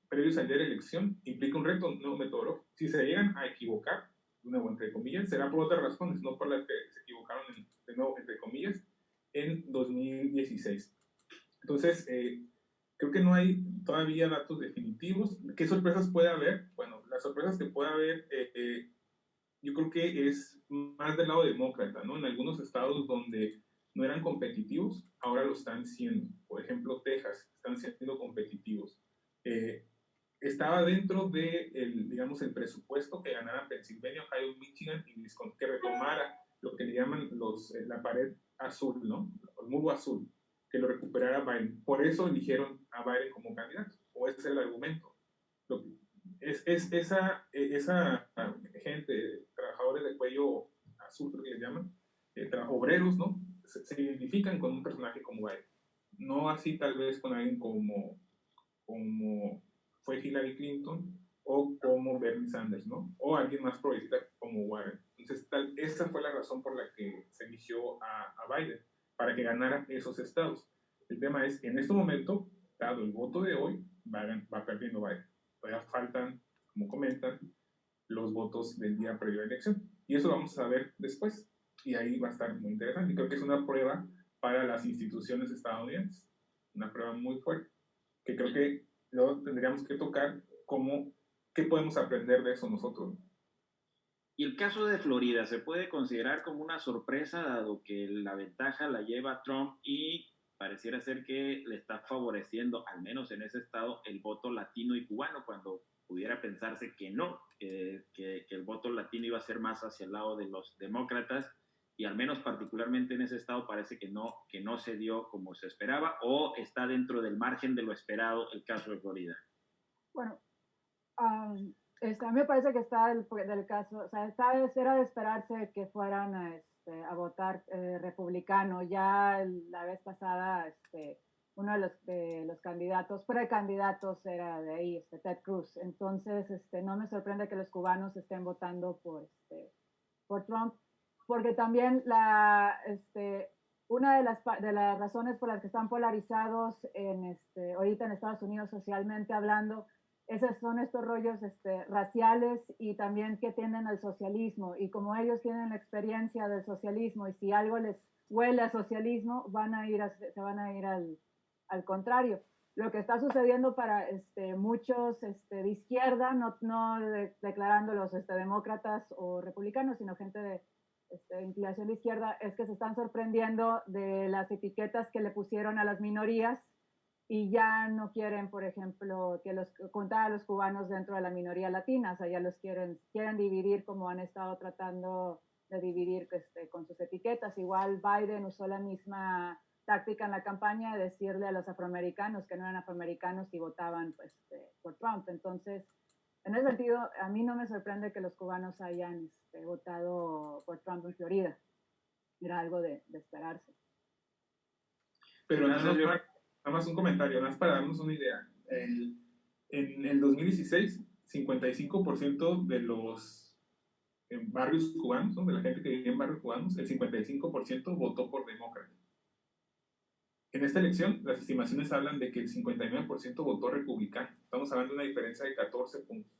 previos al día de la elección implica un reto nuevo metodológico. Si se llegan a equivocar, de nuevo, entre comillas, será por otras razones, no por las que se equivocaron, de nuevo, entre comillas, en 2016. Entonces, creo que no hay todavía datos definitivos. ¿Qué sorpresas puede haber? Bueno, las sorpresas que puede haber, yo creo que es más del lado demócrata, ¿no? En algunos estados donde no eran competitivos, ahora lo están siendo. Por ejemplo, Texas, están siendo competitivos. Estaba dentro de, digamos, el presupuesto que ganara Pennsylvania, Ohio, Michigan y Wisconsin, que retomara lo que le llaman la pared azul, ¿no? El muro azul, que lo recuperara Biden. Por eso eligieron a Biden como candidato, o ese es el argumento. Esa gente, trabajadores de cuello azul, creo que les llaman, obreros, ¿no? Se identifican con un personaje como Biden. No así tal vez con alguien como fue Hillary Clinton o como Bernie Sanders, ¿no? O alguien más progresista como Warren. Entonces, esa fue la razón por la que se eligió a Biden, para que ganara esos estados. El tema es, en este momento, dado el voto de hoy, va perdiendo Biden. Todavía faltan, como comentan, los votos del día previo a la elección. Y eso lo vamos a ver después. Y ahí va a estar muy interesante. Y creo que es una prueba para las instituciones estadounidenses. Una prueba muy fuerte. Que creo que luego tendríamos que tocar qué podemos aprender de eso nosotros. Y el caso de Florida se puede considerar como una sorpresa, dado que la ventaja la lleva Trump y pareciera ser que le está favoreciendo, al menos en ese estado, el voto latino y cubano, cuando pudiera pensarse que no, que el voto latino iba a ser más hacia el lado de los demócratas, y al menos particularmente en ese estado parece que no se dio como se esperaba, o está dentro del margen de lo esperado el caso de Florida. Bueno, a mí me parece que está del caso, o sea, era de esperarse que fueran a votar republicano. Ya la vez pasada, uno de los candidatos, precandidatos era de ahí, Ted Cruz. Entonces, no me sorprende que los cubanos estén votando por Trump, porque también una de las razones por las que están polarizados ahorita en Estados Unidos socialmente hablando, esos son estos rollos raciales y también que tienden al socialismo. Y como ellos tienen la experiencia del socialismo y si algo les huele a socialismo, se van a ir al contrario. lo que está sucediendo para muchos de izquierda, no declarando los demócratas o republicanos, sino gente de inclinación de izquierda, es que se están sorprendiendo de las etiquetas que le pusieron a las minorías y ya no quieren, por ejemplo, que contar a los cubanos dentro de la minoría latina, o sea, ya los quieren dividir como han estado tratando de dividir con sus etiquetas. Igual Biden usó la misma táctica en la campaña de decirle a los afroamericanos que no eran afroamericanos y votaban pues, por Trump. Entonces, en ese sentido, a mí no me sorprende que los cubanos hayan votado por Trump en Florida. Era algo de esperarse. Pero nada más un comentario, nada más para darnos una idea. En el 2016, 55% de los barrios cubanos, ¿no? De la gente que vivía en barrios cubanos, el 55% votó por demócrata. En esta elección, las estimaciones hablan de que el 59% votó republicano. Estamos hablando de una diferencia de 14 puntos.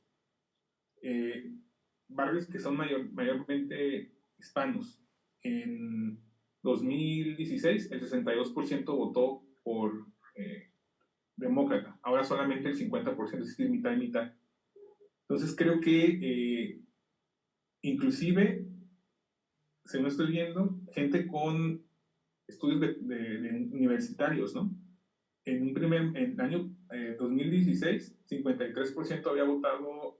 Barrios que son mayormente hispanos. En 2016, el 62% votó por demócrata. Ahora solamente el 50%, es decir, mitad y mitad. Entonces creo que inclusive, según estoy viendo, gente con estudios de universitarios, ¿no? En el año 2016, 53% había votado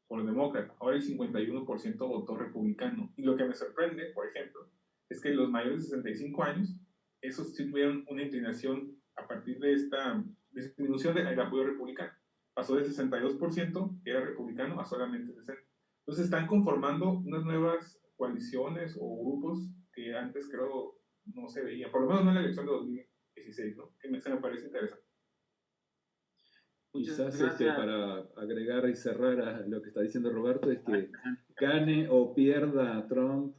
por demócrata, ahora el 51% votó republicano. Y lo que me sorprende, por ejemplo, es que los mayores de 65 años, esos sí tuvieron una inclinación a partir de esta disminución del apoyo republicano. Pasó de 62%, que era republicano, a solamente 60%. Entonces están conformando unas nuevas coaliciones o grupos que antes creo no se veían, por lo menos no en la elección de 2016, ¿no? Que se me parece interesante. Quizás para agregar y cerrar a lo que está diciendo Roberto, es que gane o pierda Trump,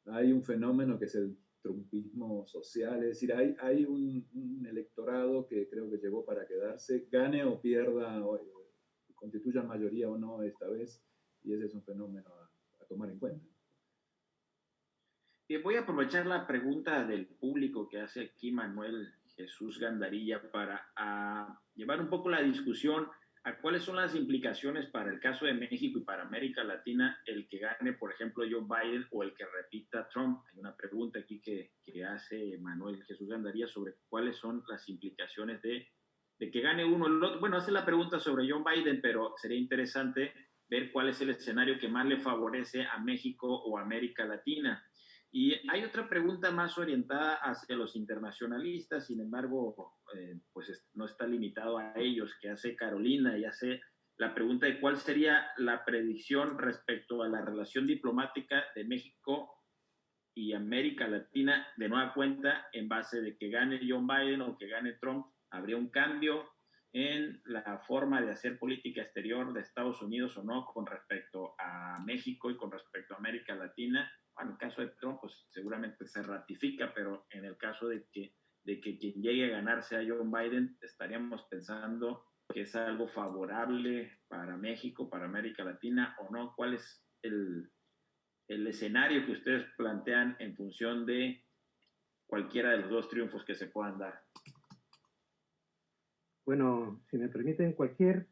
hay un fenómeno que es el trumpismo social, es decir, hay un electorado que creo que llegó para quedarse, gane o pierda, o constituya mayoría o no esta vez, y ese es un fenómeno a tomar en cuenta. Bien, voy a aprovechar la pregunta del público que hace aquí Manuel Jesús Gandarilla para llevar un poco la discusión a cuáles son las implicaciones para el caso de México y para América Latina el que gane, por ejemplo, Joe Biden o el que repita Trump. Hay una pregunta aquí que hace Manuel Jesús Gandarilla sobre cuáles son las implicaciones de que gane uno o el otro. Bueno, hace la pregunta sobre Joe Biden, pero sería interesante ver cuál es el escenario que más le favorece a México o a América Latina. Y hay otra pregunta más orientada hacia los internacionalistas, sin embargo, pues no está limitado a ellos, que hace Carolina y hace la pregunta de cuál sería la predicción respecto a la relación diplomática de México y América Latina de nueva cuenta en base de que gane John Biden o que gane Trump. ¿Habría un cambio en la forma de hacer política exterior de Estados Unidos o no con respecto a México y con respecto a América Latina? Bueno, en el caso de Trump, pues seguramente se ratifica, pero en el caso de que quien llegue a ganarse a Joe Biden, estaríamos pensando que es algo favorable para México, para América Latina o no. ¿Cuál es el escenario que ustedes plantean en función de cualquiera de los dos triunfos que se puedan dar? Bueno, si me permiten, cualquiera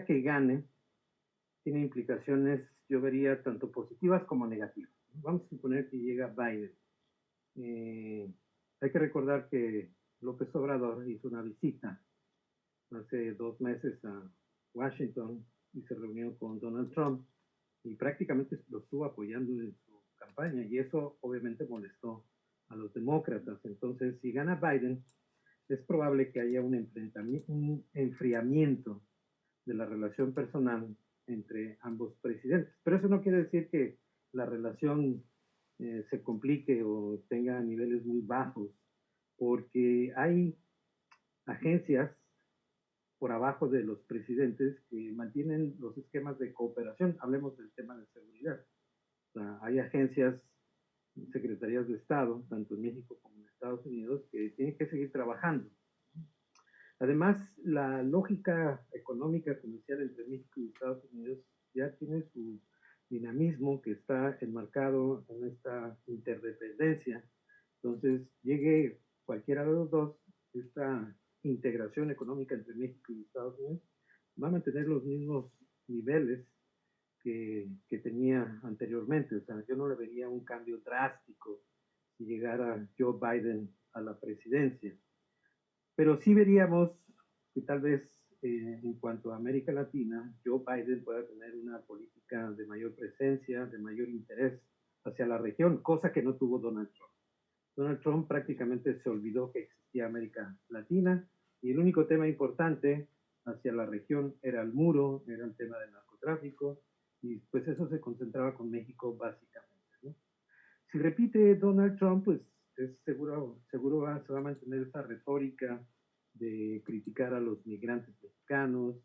que gane tiene implicaciones, yo vería, tanto positivas como negativas. Vamos a suponer que llega Biden. Hay que recordar que López Obrador hizo una visita hace 2 meses a Washington y se reunió con Donald Trump y prácticamente lo estuvo apoyando en su campaña, y eso obviamente molestó a los demócratas. Entonces, si gana Biden, es probable que haya un enfriamiento de la relación personal entre ambos presidentes. Pero eso no quiere decir que la relación se complique o tenga niveles muy bajos, porque hay agencias por abajo de los presidentes que mantienen los esquemas de cooperación. Hablemos del tema de seguridad. O sea, hay agencias, secretarías de Estado, tanto en México como en Estados Unidos, que tienen que seguir trabajando. Además, la lógica económica comercial entre México y Estados Unidos ya tiene su dinamismo, que está enmarcado en esta interdependencia. Entonces, llegue cualquiera de los dos, esta integración económica entre México y Estados Unidos, va a mantener los mismos niveles que tenía anteriormente. O sea, yo no le vería un cambio drástico si llegara Joe Biden a la presidencia. Pero sí veríamos que tal vez en cuanto a América Latina, Joe Biden pueda tener una política de mayor presencia, de mayor interés hacia la región, cosa que no tuvo Donald Trump. Donald Trump prácticamente se olvidó que existía América Latina y el único tema importante hacia la región era el muro, era el tema del narcotráfico y pues eso se concentraba con México básicamente, ¿no? Si repite Donald Trump, pues es seguro se va a mantener esa retórica de criticar a los migrantes mexicanos,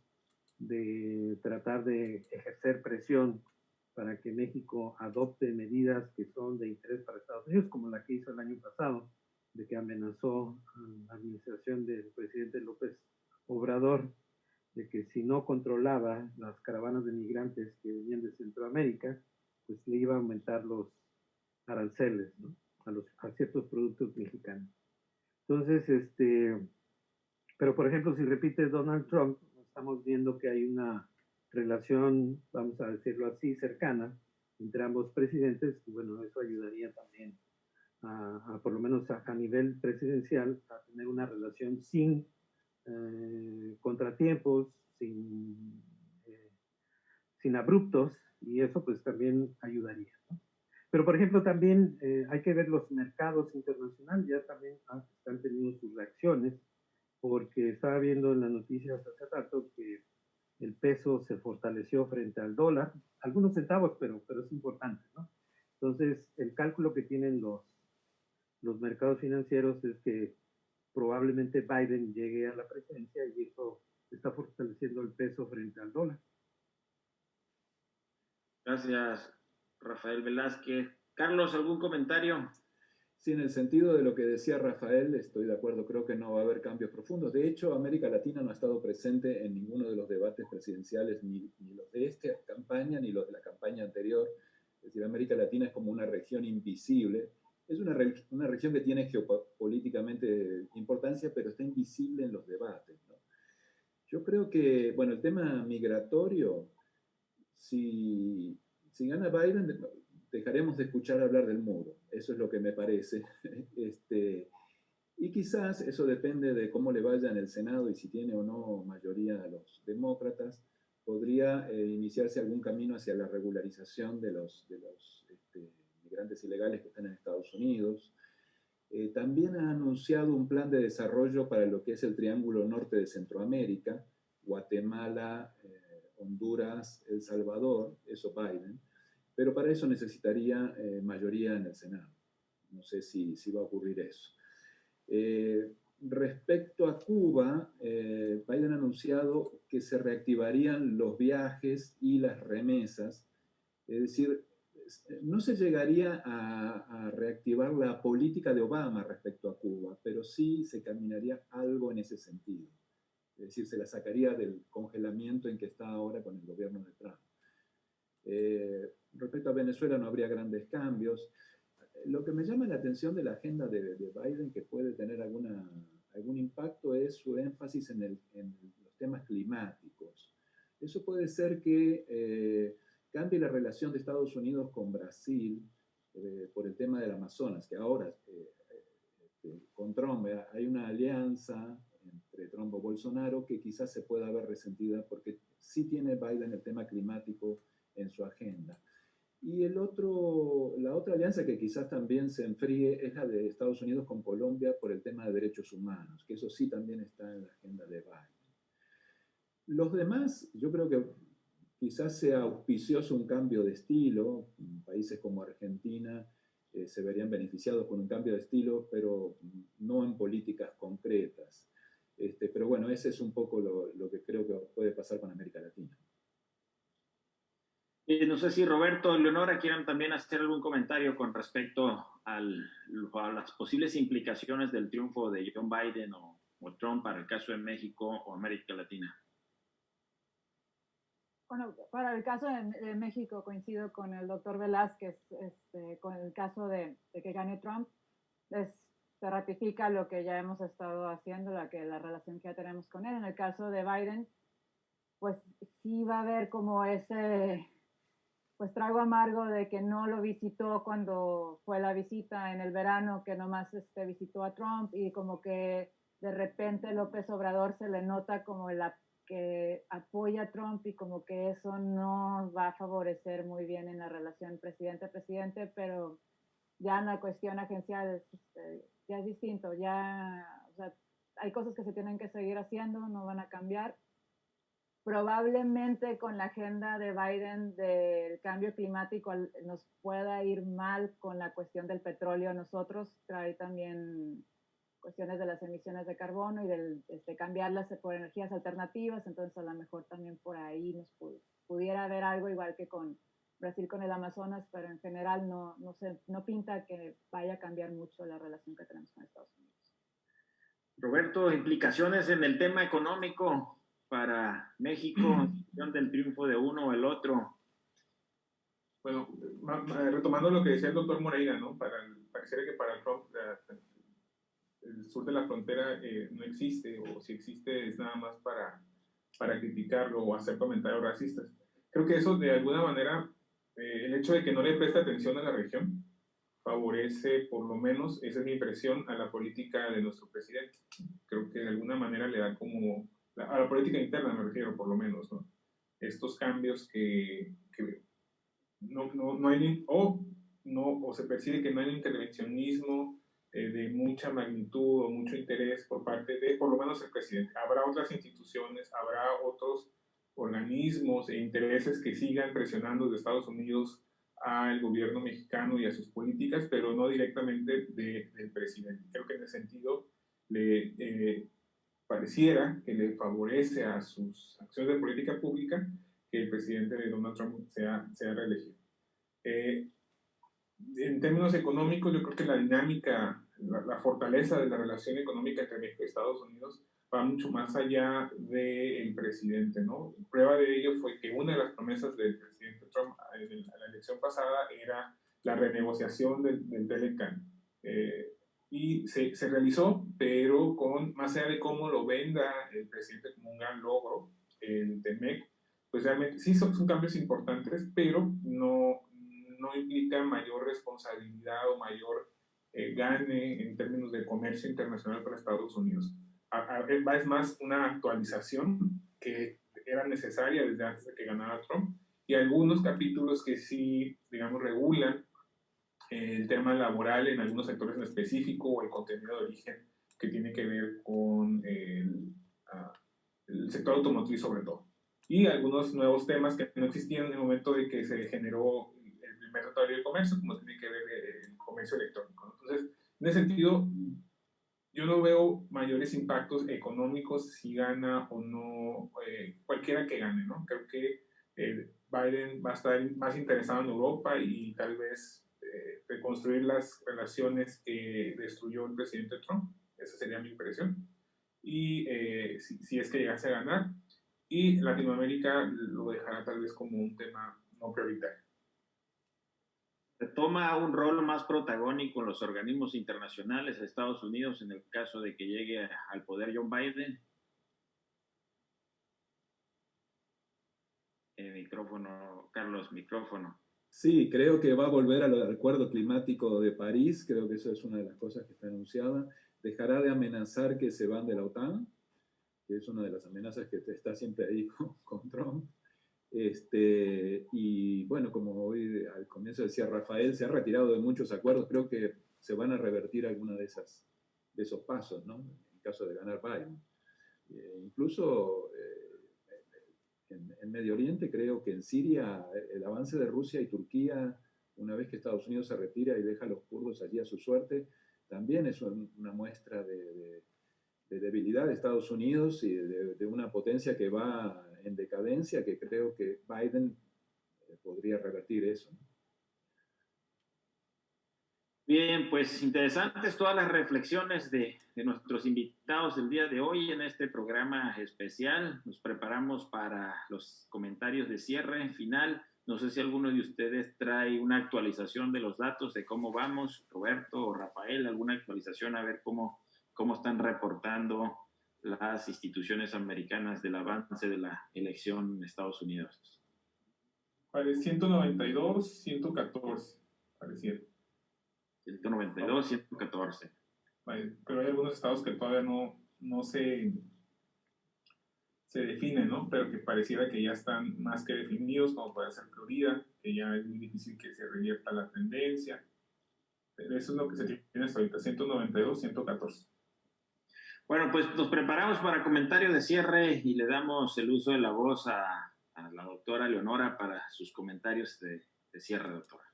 de tratar de ejercer presión para que México adopte medidas que son de interés para Estados Unidos, como la que hizo el año pasado, de que amenazó a la administración del presidente López Obrador, de que si no controlaba las caravanas de migrantes que venían de Centroamérica, pues le iba a aumentar los aranceles, ¿no? A ciertos productos mexicanos. Entonces, pero por ejemplo, si repite Donald Trump, estamos viendo que hay una relación, vamos a decirlo así, cercana entre ambos presidentes, y bueno, eso ayudaría también por lo menos a nivel presidencial, a tener una relación sin contratiempos, sin abruptos, y eso pues también ayudaría, ¿no? Pero, por ejemplo, también hay que ver los mercados internacionales, ya también están teniendo sus reacciones, porque estaba viendo en las noticias hace rato que el peso se fortaleció frente al dólar, algunos centavos, pero es importante, ¿no? Entonces, el cálculo que tienen los mercados financieros es que probablemente Biden llegue a la presidencia y eso está fortaleciendo el peso frente al dólar. Gracias, Rafael Velázquez. Carlos, ¿algún comentario? Sí, en el sentido de lo que decía Rafael, estoy de acuerdo, creo que no va a haber cambios profundos. De hecho, América Latina no ha estado presente en ninguno de los debates presidenciales, ni los de esta campaña, ni los de la campaña anterior. Es decir, América Latina es como una región invisible. Es una región que tiene geopolíticamente importancia, pero está invisible en los debates, ¿no? Yo creo que, bueno, el tema migratorio, si gana Biden, dejaremos de escuchar hablar del muro. Eso es lo que me parece. Y quizás eso depende de cómo le vaya en el Senado y si tiene o no mayoría a los demócratas, podría iniciarse algún camino hacia la regularización de los migrantes ilegales que están en Estados Unidos. También ha anunciado un plan de desarrollo para lo que es el Triángulo Norte de Centroamérica, Guatemala, Honduras, El Salvador, eso Biden, pero para eso necesitaría mayoría en el Senado. No sé si va a ocurrir eso. Respecto a Cuba, Biden ha anunciado que se reactivarían los viajes y las remesas, es decir, no se llegaría a reactivar la política de Obama respecto a Cuba, pero sí se caminaría algo en ese sentido. Es decir, se la sacaría del congelamiento en que está ahora con el gobierno de Trump. Respecto a Venezuela no habría grandes cambios. Lo que me llama la atención de la agenda de Biden, que puede tener algún impacto, es su énfasis en los temas climáticos. Eso puede ser que cambie la relación de Estados Unidos con Brasil por el tema del Amazonas, que ahora con Trump hay una alianza entre Trump y Bolsonaro que quizás se pueda ver resentida porque sí tiene Biden el tema climático en su agenda. Y la otra alianza que quizás también se enfríe es la de Estados Unidos con Colombia por el tema de derechos humanos, que eso sí también está en la agenda de Biden. Los demás, yo creo que quizás sea auspicioso un cambio de estilo. Países como Argentina se verían beneficiados con un cambio de estilo, pero no en políticas concretas. Pero bueno, ese es un poco lo que creo que puede pasar con América Latina. No sé si Roberto y Leonora quieran también hacer algún comentario con respecto a las posibles implicaciones del triunfo de Joe Biden o Trump para el caso de México o América Latina. Bueno, para el caso de México coincido con el doctor Velázquez, con el caso de que gane Trump, es se ratifica lo que ya hemos estado haciendo, la relación que ya tenemos con él. En el caso de Biden, pues sí va a haber como ese pues trago amargo de que no lo visitó cuando fue la visita en el verano, que nomás visitó a Trump, y como que de repente López Obrador se le nota como que apoya a Trump, y como que eso no va a favorecer muy bien en la relación presidente-presidente, pero ya en la cuestión agencial ya es distinto, ya, o sea, hay cosas que se tienen que seguir haciendo, no van a cambiar. Probablemente con la agenda de Biden del cambio climático nos pueda ir mal con la cuestión del petróleo. Nosotros trae también cuestiones de las emisiones de carbono y del cambiarlas por energías alternativas, entonces a lo mejor también por ahí nos pudiera haber algo igual que con Brasil con el Amazonas, pero en general no pinta que vaya a cambiar mucho la relación que tenemos con Estados Unidos. Roberto, implicaciones en el tema económico para México, en función del triunfo de uno o el otro. Bueno, retomando lo que decía el doctor Moreira, ¿no? Pareciera que para Trump el sur de la frontera no existe, o si existe es nada más para criticarlo o hacer comentarios racistas. Creo que eso de alguna manera, el hecho de que no le preste atención a la región, favorece, por lo menos, esa es mi impresión, a la política de nuestro presidente. Creo que de alguna manera le da como, a la política interna me refiero, por lo menos, ¿no? Estos cambios que no hay, o se percibe que no hay un intervencionismo de mucha magnitud o mucho interés por parte de, por lo menos, el presidente. Habrá otras instituciones, habrá otros organismos e intereses que sigan presionando de Estados Unidos al gobierno mexicano y a sus políticas, pero no directamente del presidente. Creo que en ese sentido pareciera que le favorece a sus acciones de política pública que el presidente de Donald Trump sea reelegido. En términos económicos, yo creo que la dinámica, la fortaleza de la relación económica entre México y Estados Unidos va mucho más allá del presidente, ¿no? Prueba de ello fue que una de las promesas del presidente Trump en la elección pasada era la renegociación del TELECAN. Y se realizó, pero más allá de cómo lo venda el presidente como un gran logro, el TEMEC, pues realmente sí son cambios importantes, pero no implica mayor responsabilidad o mayor gane en términos de comercio internacional para Estados Unidos. Es más una actualización que era necesaria desde antes de que ganara Trump, y algunos capítulos que sí, digamos, regulan el tema laboral en algunos sectores en específico, o el contenido de origen que tiene que ver con el sector automotriz sobre todo. Y algunos nuevos temas que no existían en el momento de que se generó el primer Tratado de Libre Comercio, como tiene que ver el comercio electrónico, ¿no? Entonces, en ese sentido, yo no veo mayores impactos económicos si gana o no cualquiera que gane, ¿no? Creo que Biden va a estar más interesado en Europa y tal vez reconstruir las relaciones que destruyó el presidente Trump. Esa sería mi impresión. Y si es que llegase a ganar, y Latinoamérica lo dejará tal vez como un tema no prioritario. Toma un rol más protagónico en los organismos internacionales de Estados Unidos en el caso de que llegue al poder John Biden. Micrófono, Carlos, micrófono. Sí, creo que va a volver al Acuerdo Climático de París, creo que eso es una de las cosas que está anunciada. Dejará de amenazar que se van de la OTAN, que es una de las amenazas que está siempre ahí con Trump. Y bueno, como hoy al comienzo decía Rafael, se ha retirado de muchos acuerdos. Creo que se van a revertir alguna de esos pasos, ¿no? En caso de ganar Biden. Incluso en Medio Oriente, creo que en Siria el avance de Rusia y Turquía, una vez que Estados Unidos se retira y deja a los kurdos allí a su suerte, también es una muestra de debilidad de Estados Unidos y de una potencia que va en decadencia, que creo que Biden podría revertir eso. Bien, pues interesantes todas las reflexiones de nuestros invitados el día de hoy en este programa especial. Nos preparamos para los comentarios de cierre final. No sé si alguno de ustedes trae una actualización de los datos de cómo vamos, Roberto o Rafael, alguna actualización a ver cómo están reportando las instituciones americanas del avance de la elección en Estados Unidos. Vale, 192, 114, pareciera. 192, 114. Vale, pero hay algunos estados que todavía no se definen, ¿no? Pero que pareciera que ya están más que definidos, como puede ser Florida, que ya es muy difícil que se revierta la tendencia. Pero eso es lo que se tiene hasta ahorita, 192, 114. Bueno, pues nos preparamos para comentario de cierre y le damos el uso de la voz a la doctora Leonora para sus comentarios de cierre, doctora.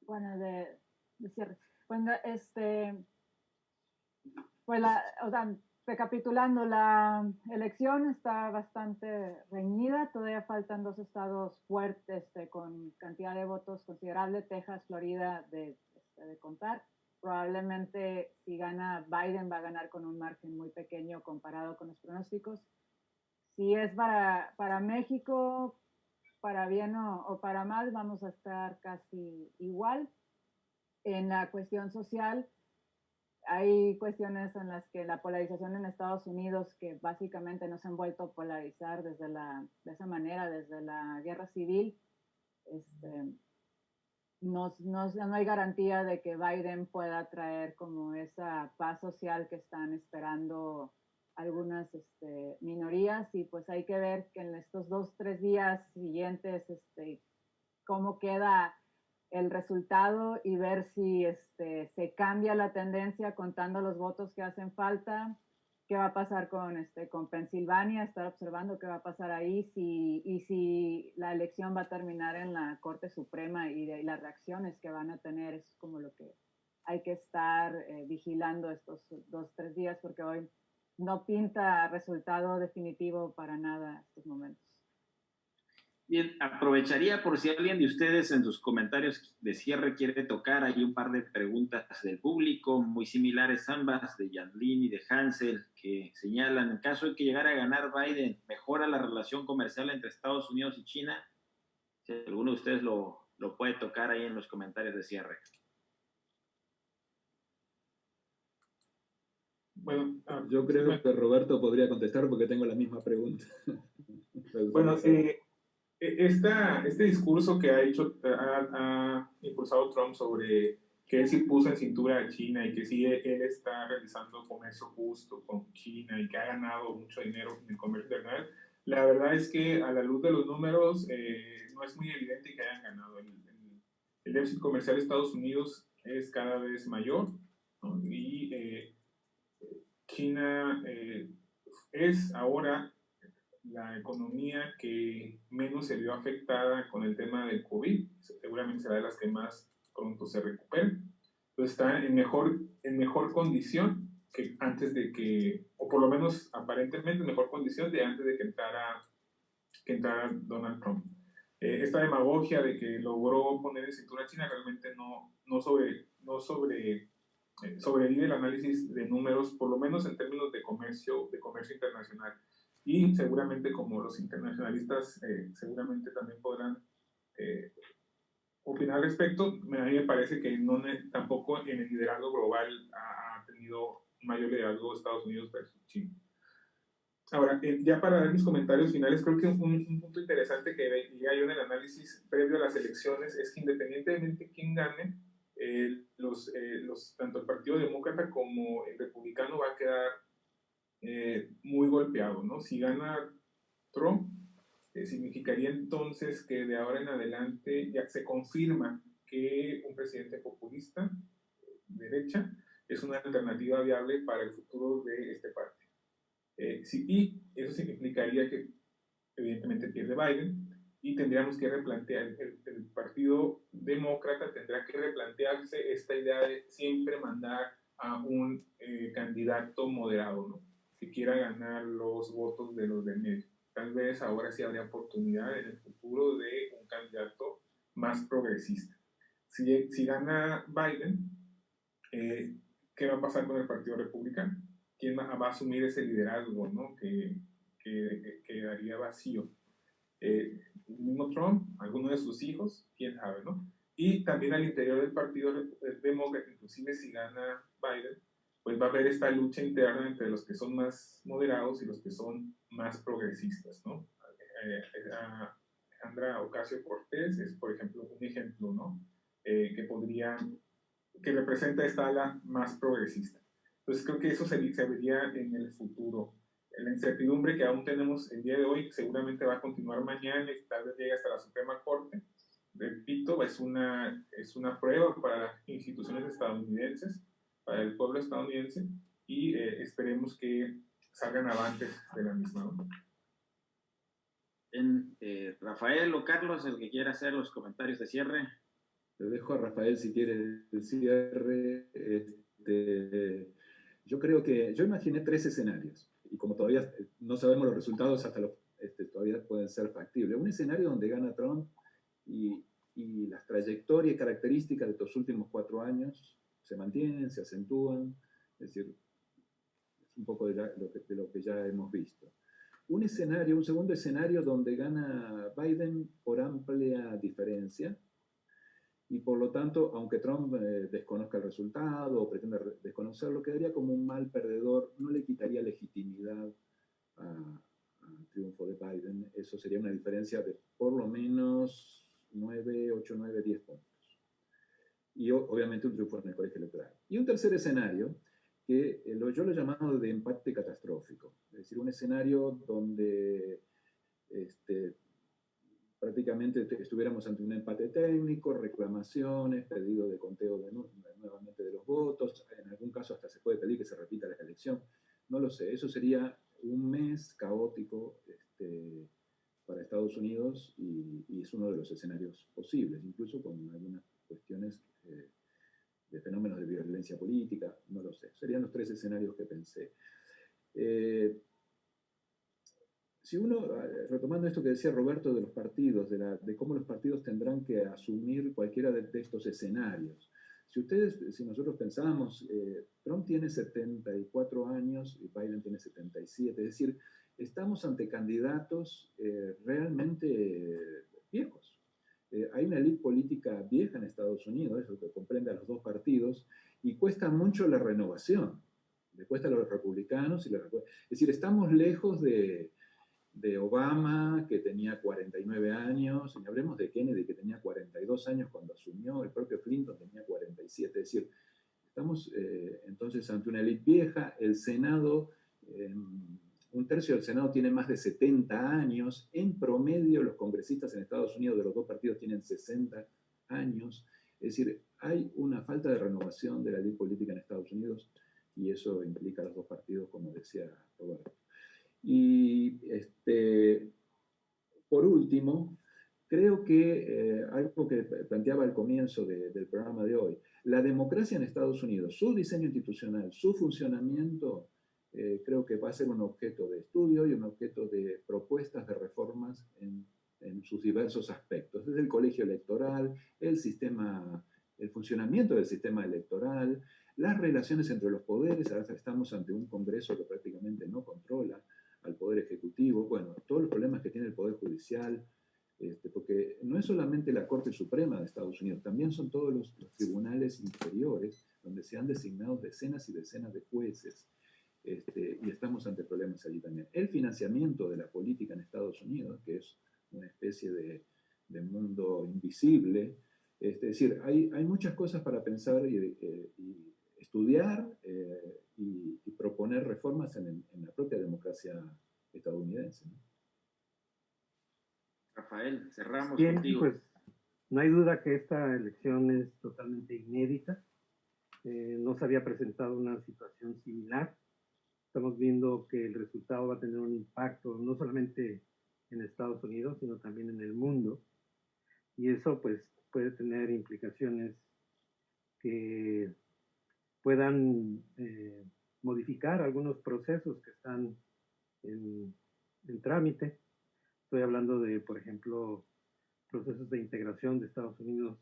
Bueno, de cierre. Bueno, pues o sea, recapitulando, la elección está bastante reñida, todavía faltan 2 estados fuertes con cantidad de votos considerable, Texas, Florida, de contar. Probablemente si gana Biden va a ganar con un margen muy pequeño comparado con los pronósticos. Si es para México, para bien o para mal, vamos a estar casi igual. En la cuestión social, hay cuestiones en las que la polarización en Estados Unidos, que básicamente no se han vuelto a polarizar de esa manera, desde la guerra civil, no hay garantía de que Biden pueda traer como esa paz social que están esperando algunas minorías, y pues hay que ver que en estos 2-3 días siguientes cómo queda el resultado y ver si se cambia la tendencia contando los votos que hacen falta. ¿Qué va a pasar con Pensilvania? Estar observando qué va a pasar ahí, y si la elección va a terminar en la Corte Suprema y las reacciones que van a tener. Es como lo que hay que estar vigilando estos 2-3 días, porque hoy no pinta resultado definitivo para nada estos momentos. Bien, aprovecharía por si alguien de ustedes en sus comentarios de cierre quiere tocar. Hay un par de preguntas del público, muy similares ambas, de Yanlin y de Hansel, que señalan, en caso de que llegara a ganar Biden, ¿mejora la relación comercial entre Estados Unidos y China? Si alguno de ustedes lo puede tocar ahí en los comentarios de cierre. Bueno, yo creo que Roberto podría contestar porque tengo la misma pregunta. Bueno, este discurso que ha impulsado Trump sobre que él sí puso en cintura a China y que sí él está realizando comercio justo con China y que ha ganado mucho dinero en el comercio internacional, la verdad es que a la luz de los números no es muy evidente que hayan ganado. El déficit comercial de Estados Unidos es cada vez mayor, ¿no? Y China es ahora la economía que menos se vio afectada con el tema del COVID. Seguramente será de las que más pronto se recuperen. Entonces está en mejor condición que antes de que, o por lo menos aparentemente en mejor condición de antes de que entrara Donald Trump. Esta demagogia de que logró poner en cintura a China realmente no sobrevive el análisis de números, por lo menos en términos de comercio internacional. Y seguramente, como los internacionalistas seguramente también podrán opinar al respecto, a mí me parece que tampoco en el liderazgo global ha tenido mayor liderazgo Estados Unidos versus China. Ahora, ya para dar mis comentarios finales, creo que un punto interesante que veía yo en el análisis previo a las elecciones es que independientemente de quién gane, tanto el Partido Demócrata como el Republicano va a quedar muy golpeado, ¿no? Si gana Trump, significaría entonces que de ahora en adelante ya se confirma que un presidente populista, derecha, es una alternativa viable para el futuro de este partido. Y eso significaría que evidentemente pierde Biden y tendríamos que replantear, el Partido Demócrata tendrá que replantearse esta idea de siempre mandar a un candidato moderado, ¿no? Que quiera ganar los votos de los de medio. Tal vez ahora sí habría oportunidad en el futuro de un candidato más progresista. Si gana Biden, ¿qué va a pasar con el Partido Republicano? ¿Quién va a asumir ese liderazgo, ¿no? que quedaría vacío? El mismo Trump, alguno de sus hijos, quién sabe, ¿no? Y también al interior del partido demócrata, inclusive si gana Biden, pues va a haber esta lucha interna entre los que son más moderados y los que son más progresistas, ¿no? Alejandra Ocasio-Cortez es, por ejemplo, un ejemplo, ¿no? Que representa esta ala más progresista. Entonces creo que eso se vería en el futuro. La incertidumbre que aún tenemos el día de hoy seguramente va a continuar mañana y tal vez llegue hasta la Suprema Corte. Repito, es una prueba para las instituciones estadounidenses, para el pueblo estadounidense, y esperemos que salgan avantes de la misma, ¿no? Rafael o Carlos, el que quiera hacer los comentarios de cierre. Le dejo a Rafael si quiere el cierre. Yo creo que, yo imaginé 3 escenarios, y como todavía no sabemos los resultados, hasta todavía pueden ser factibles. Un escenario donde gana Trump y las trayectorias y características de estos últimos 4 años se mantienen, se acentúan, es decir, es un poco de lo que ya hemos visto. Un segundo escenario donde gana Biden por amplia diferencia, y por lo tanto, aunque Trump desconozca el resultado o pretenda desconocerlo, quedaría como un mal perdedor, no le quitaría legitimidad al triunfo de Biden. Eso sería una diferencia de por lo menos 8, 9, 10 puntos. Y obviamente un triunfo en el colegio electoral. Y un tercer escenario, que yo lo he llamado de empate catastrófico, es decir, un escenario donde prácticamente estuviéramos ante un empate técnico, reclamaciones, pedido de conteo nuevamente de los votos, en algún caso hasta se puede pedir que se repita la elección, no lo sé, eso sería un mes caótico para Estados Unidos y es uno de los escenarios posibles, incluso con algunas cuestiones de fenómenos de violencia política, no lo sé, serían los 3 escenarios que pensé. Si uno, retomando esto que decía Roberto de los partidos, de cómo los partidos tendrán que asumir cualquiera de estos escenarios. Si nosotros pensamos, Trump tiene 74 años y Biden tiene 77, es decir, estamos ante candidatos realmente viejos. Hay una élite política vieja en Estados Unidos, eso que comprende a los 2 partidos, y cuesta mucho la renovación. Le cuesta a los republicanos. Es decir, estamos lejos de Obama, que tenía 49 años, y hablemos de Kennedy, que tenía 42 años cuando asumió, el propio Clinton tenía 47, es decir, estamos entonces ante una élite vieja, el Senado, un tercio del Senado tiene más de 70 años, en promedio los congresistas en Estados Unidos de los 2 partidos tienen 60 años, es decir, hay una falta de renovación de la élite política en Estados Unidos, y eso implica a los 2 partidos, como decía Roberto. Y por último, creo que algo que planteaba al comienzo del programa de hoy, la democracia en Estados Unidos, su diseño institucional, su funcionamiento, creo que va a ser un objeto de estudio y un objeto de propuestas de reformas en sus diversos aspectos, desde el colegio electoral, el funcionamiento del sistema electoral, las relaciones entre los poderes. Ahora estamos ante un Congreso que prácticamente no controla al Poder Ejecutivo, bueno, todos los problemas que tiene el Poder Judicial, porque no es solamente la Corte Suprema de Estados Unidos, también son todos los tribunales inferiores, donde se han designado decenas y decenas de jueces, y estamos ante problemas allí también. El financiamiento de la política en Estados Unidos, que es una especie de mundo invisible, es decir, hay muchas cosas para pensar y estudiar y proponer reformas en la propia democracia estadounidense, ¿no? Rafael, cerramos Bien, contigo. pues no hay duda que esta elección es totalmente inédita. No se había presentado una situación similar. Estamos viendo que el resultado va a tener un impacto no solamente en Estados Unidos, sino también en el mundo. Y eso pues puede tener implicaciones que puedan modificar algunos procesos que están en trámite. Estoy hablando de, por ejemplo, procesos de integración de Estados Unidos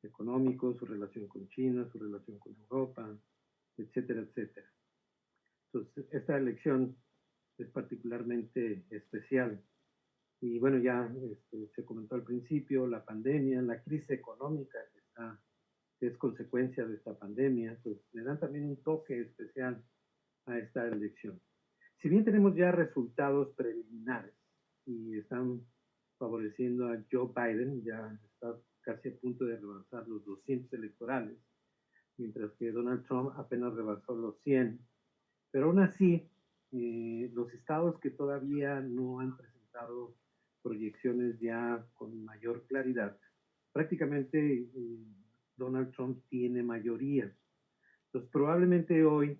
económicos, su relación con China, su relación con Europa, etcétera, etcétera. Entonces, esta elección es particularmente especial Y bueno, ya se comentó al principio, la pandemia, la crisis económica que es consecuencia de esta pandemia, pues le dan también un toque especial a esta elección. Si bien tenemos ya resultados preliminares y están favoreciendo a Joe Biden, ya está casi a punto de rebasar los 200 electorales, mientras que Donald Trump apenas rebasó los 100. Pero aún así, los estados que todavía no han presentado proyecciones ya con mayor claridad, prácticamente Donald Trump tiene mayoría. Entonces, probablemente hoy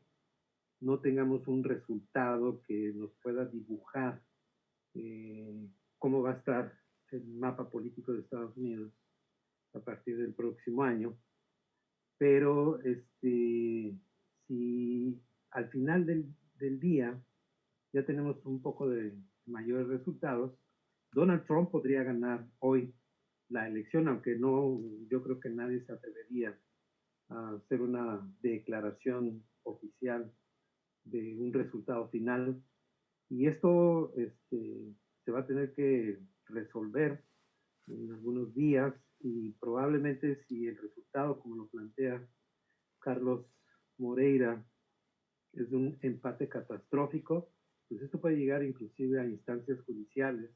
no tengamos un resultado que nos pueda dibujar cómo va a estar el mapa político de Estados Unidos a partir del próximo año. Pero si al final del día ya tenemos un poco de mayores resultados, Donald Trump podría ganar hoy la elección, aunque no, yo creo que nadie se atrevería a hacer una declaración oficial de un resultado final. Y esto se va a tener que resolver en algunos días y probablemente si el resultado, como lo plantea Carlos Moreira, es un empate catastrófico, pues esto puede llegar inclusive a instancias judiciales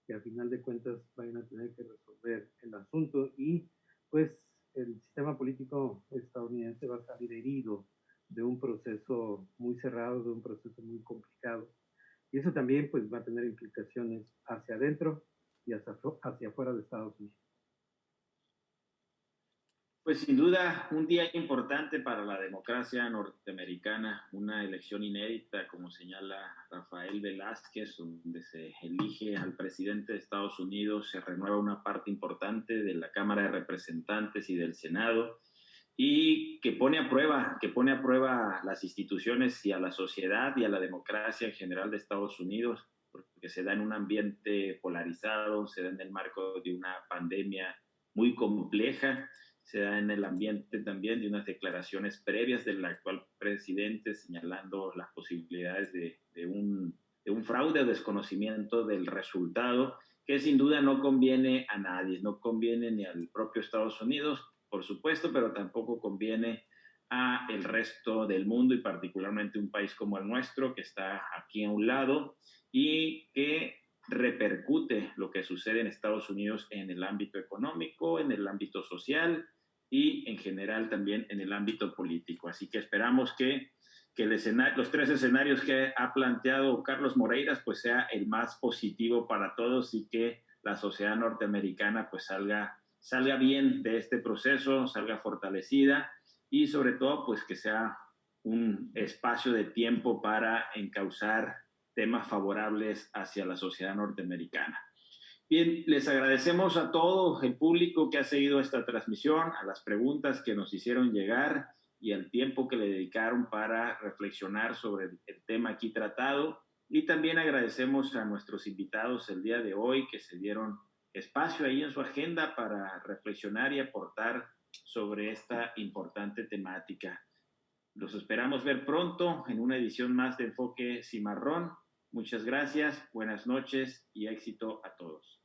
que a final de cuentas vayan a tener que resolver el asunto y pues el sistema político estadounidense va a salir herido de un proceso muy cerrado, de un proceso muy complicado. Y eso también pues va a tener implicaciones hacia adentro y hacia afuera de Estados Unidos. Pues sin duda, un día importante para la democracia norteamericana, una elección inédita, como señala Rafael Velázquez, donde se elige al presidente de Estados Unidos, se renueva una parte importante de la Cámara de Representantes y del Senado, y que pone a prueba las instituciones y a la sociedad y a la democracia en general de Estados Unidos, porque se da en un ambiente polarizado, se da en el marco de una pandemia muy compleja, se da en el ambiente también de unas declaraciones previas del actual presidente señalando las posibilidades de un fraude o desconocimiento del resultado, que sin duda no conviene a nadie, no conviene ni al propio Estados Unidos, por supuesto, pero tampoco conviene a el resto del mundo y particularmente un país como el nuestro que está aquí a un lado y que repercute lo que sucede en Estados Unidos en el ámbito económico, en el ámbito social y en general también en el ámbito político. Así que esperamos que los tres escenarios que ha planteado Carlos Moreiras pues sea el más positivo para todos y que la sociedad norteamericana pues salga bien de este proceso, salga fortalecida y sobre todo pues que sea un espacio de tiempo para encauzar temas favorables hacia la sociedad norteamericana. Bien, les agradecemos a todo el público que ha seguido esta transmisión, a las preguntas que nos hicieron llegar y al tiempo que le dedicaron para reflexionar sobre el tema aquí tratado. Y también agradecemos a nuestros invitados el día de hoy que se dieron espacio ahí en su agenda para reflexionar y aportar sobre esta importante temática. Los esperamos ver pronto en una edición más de Enfoque Cimarrón. Muchas gracias, buenas noches y éxito a todos.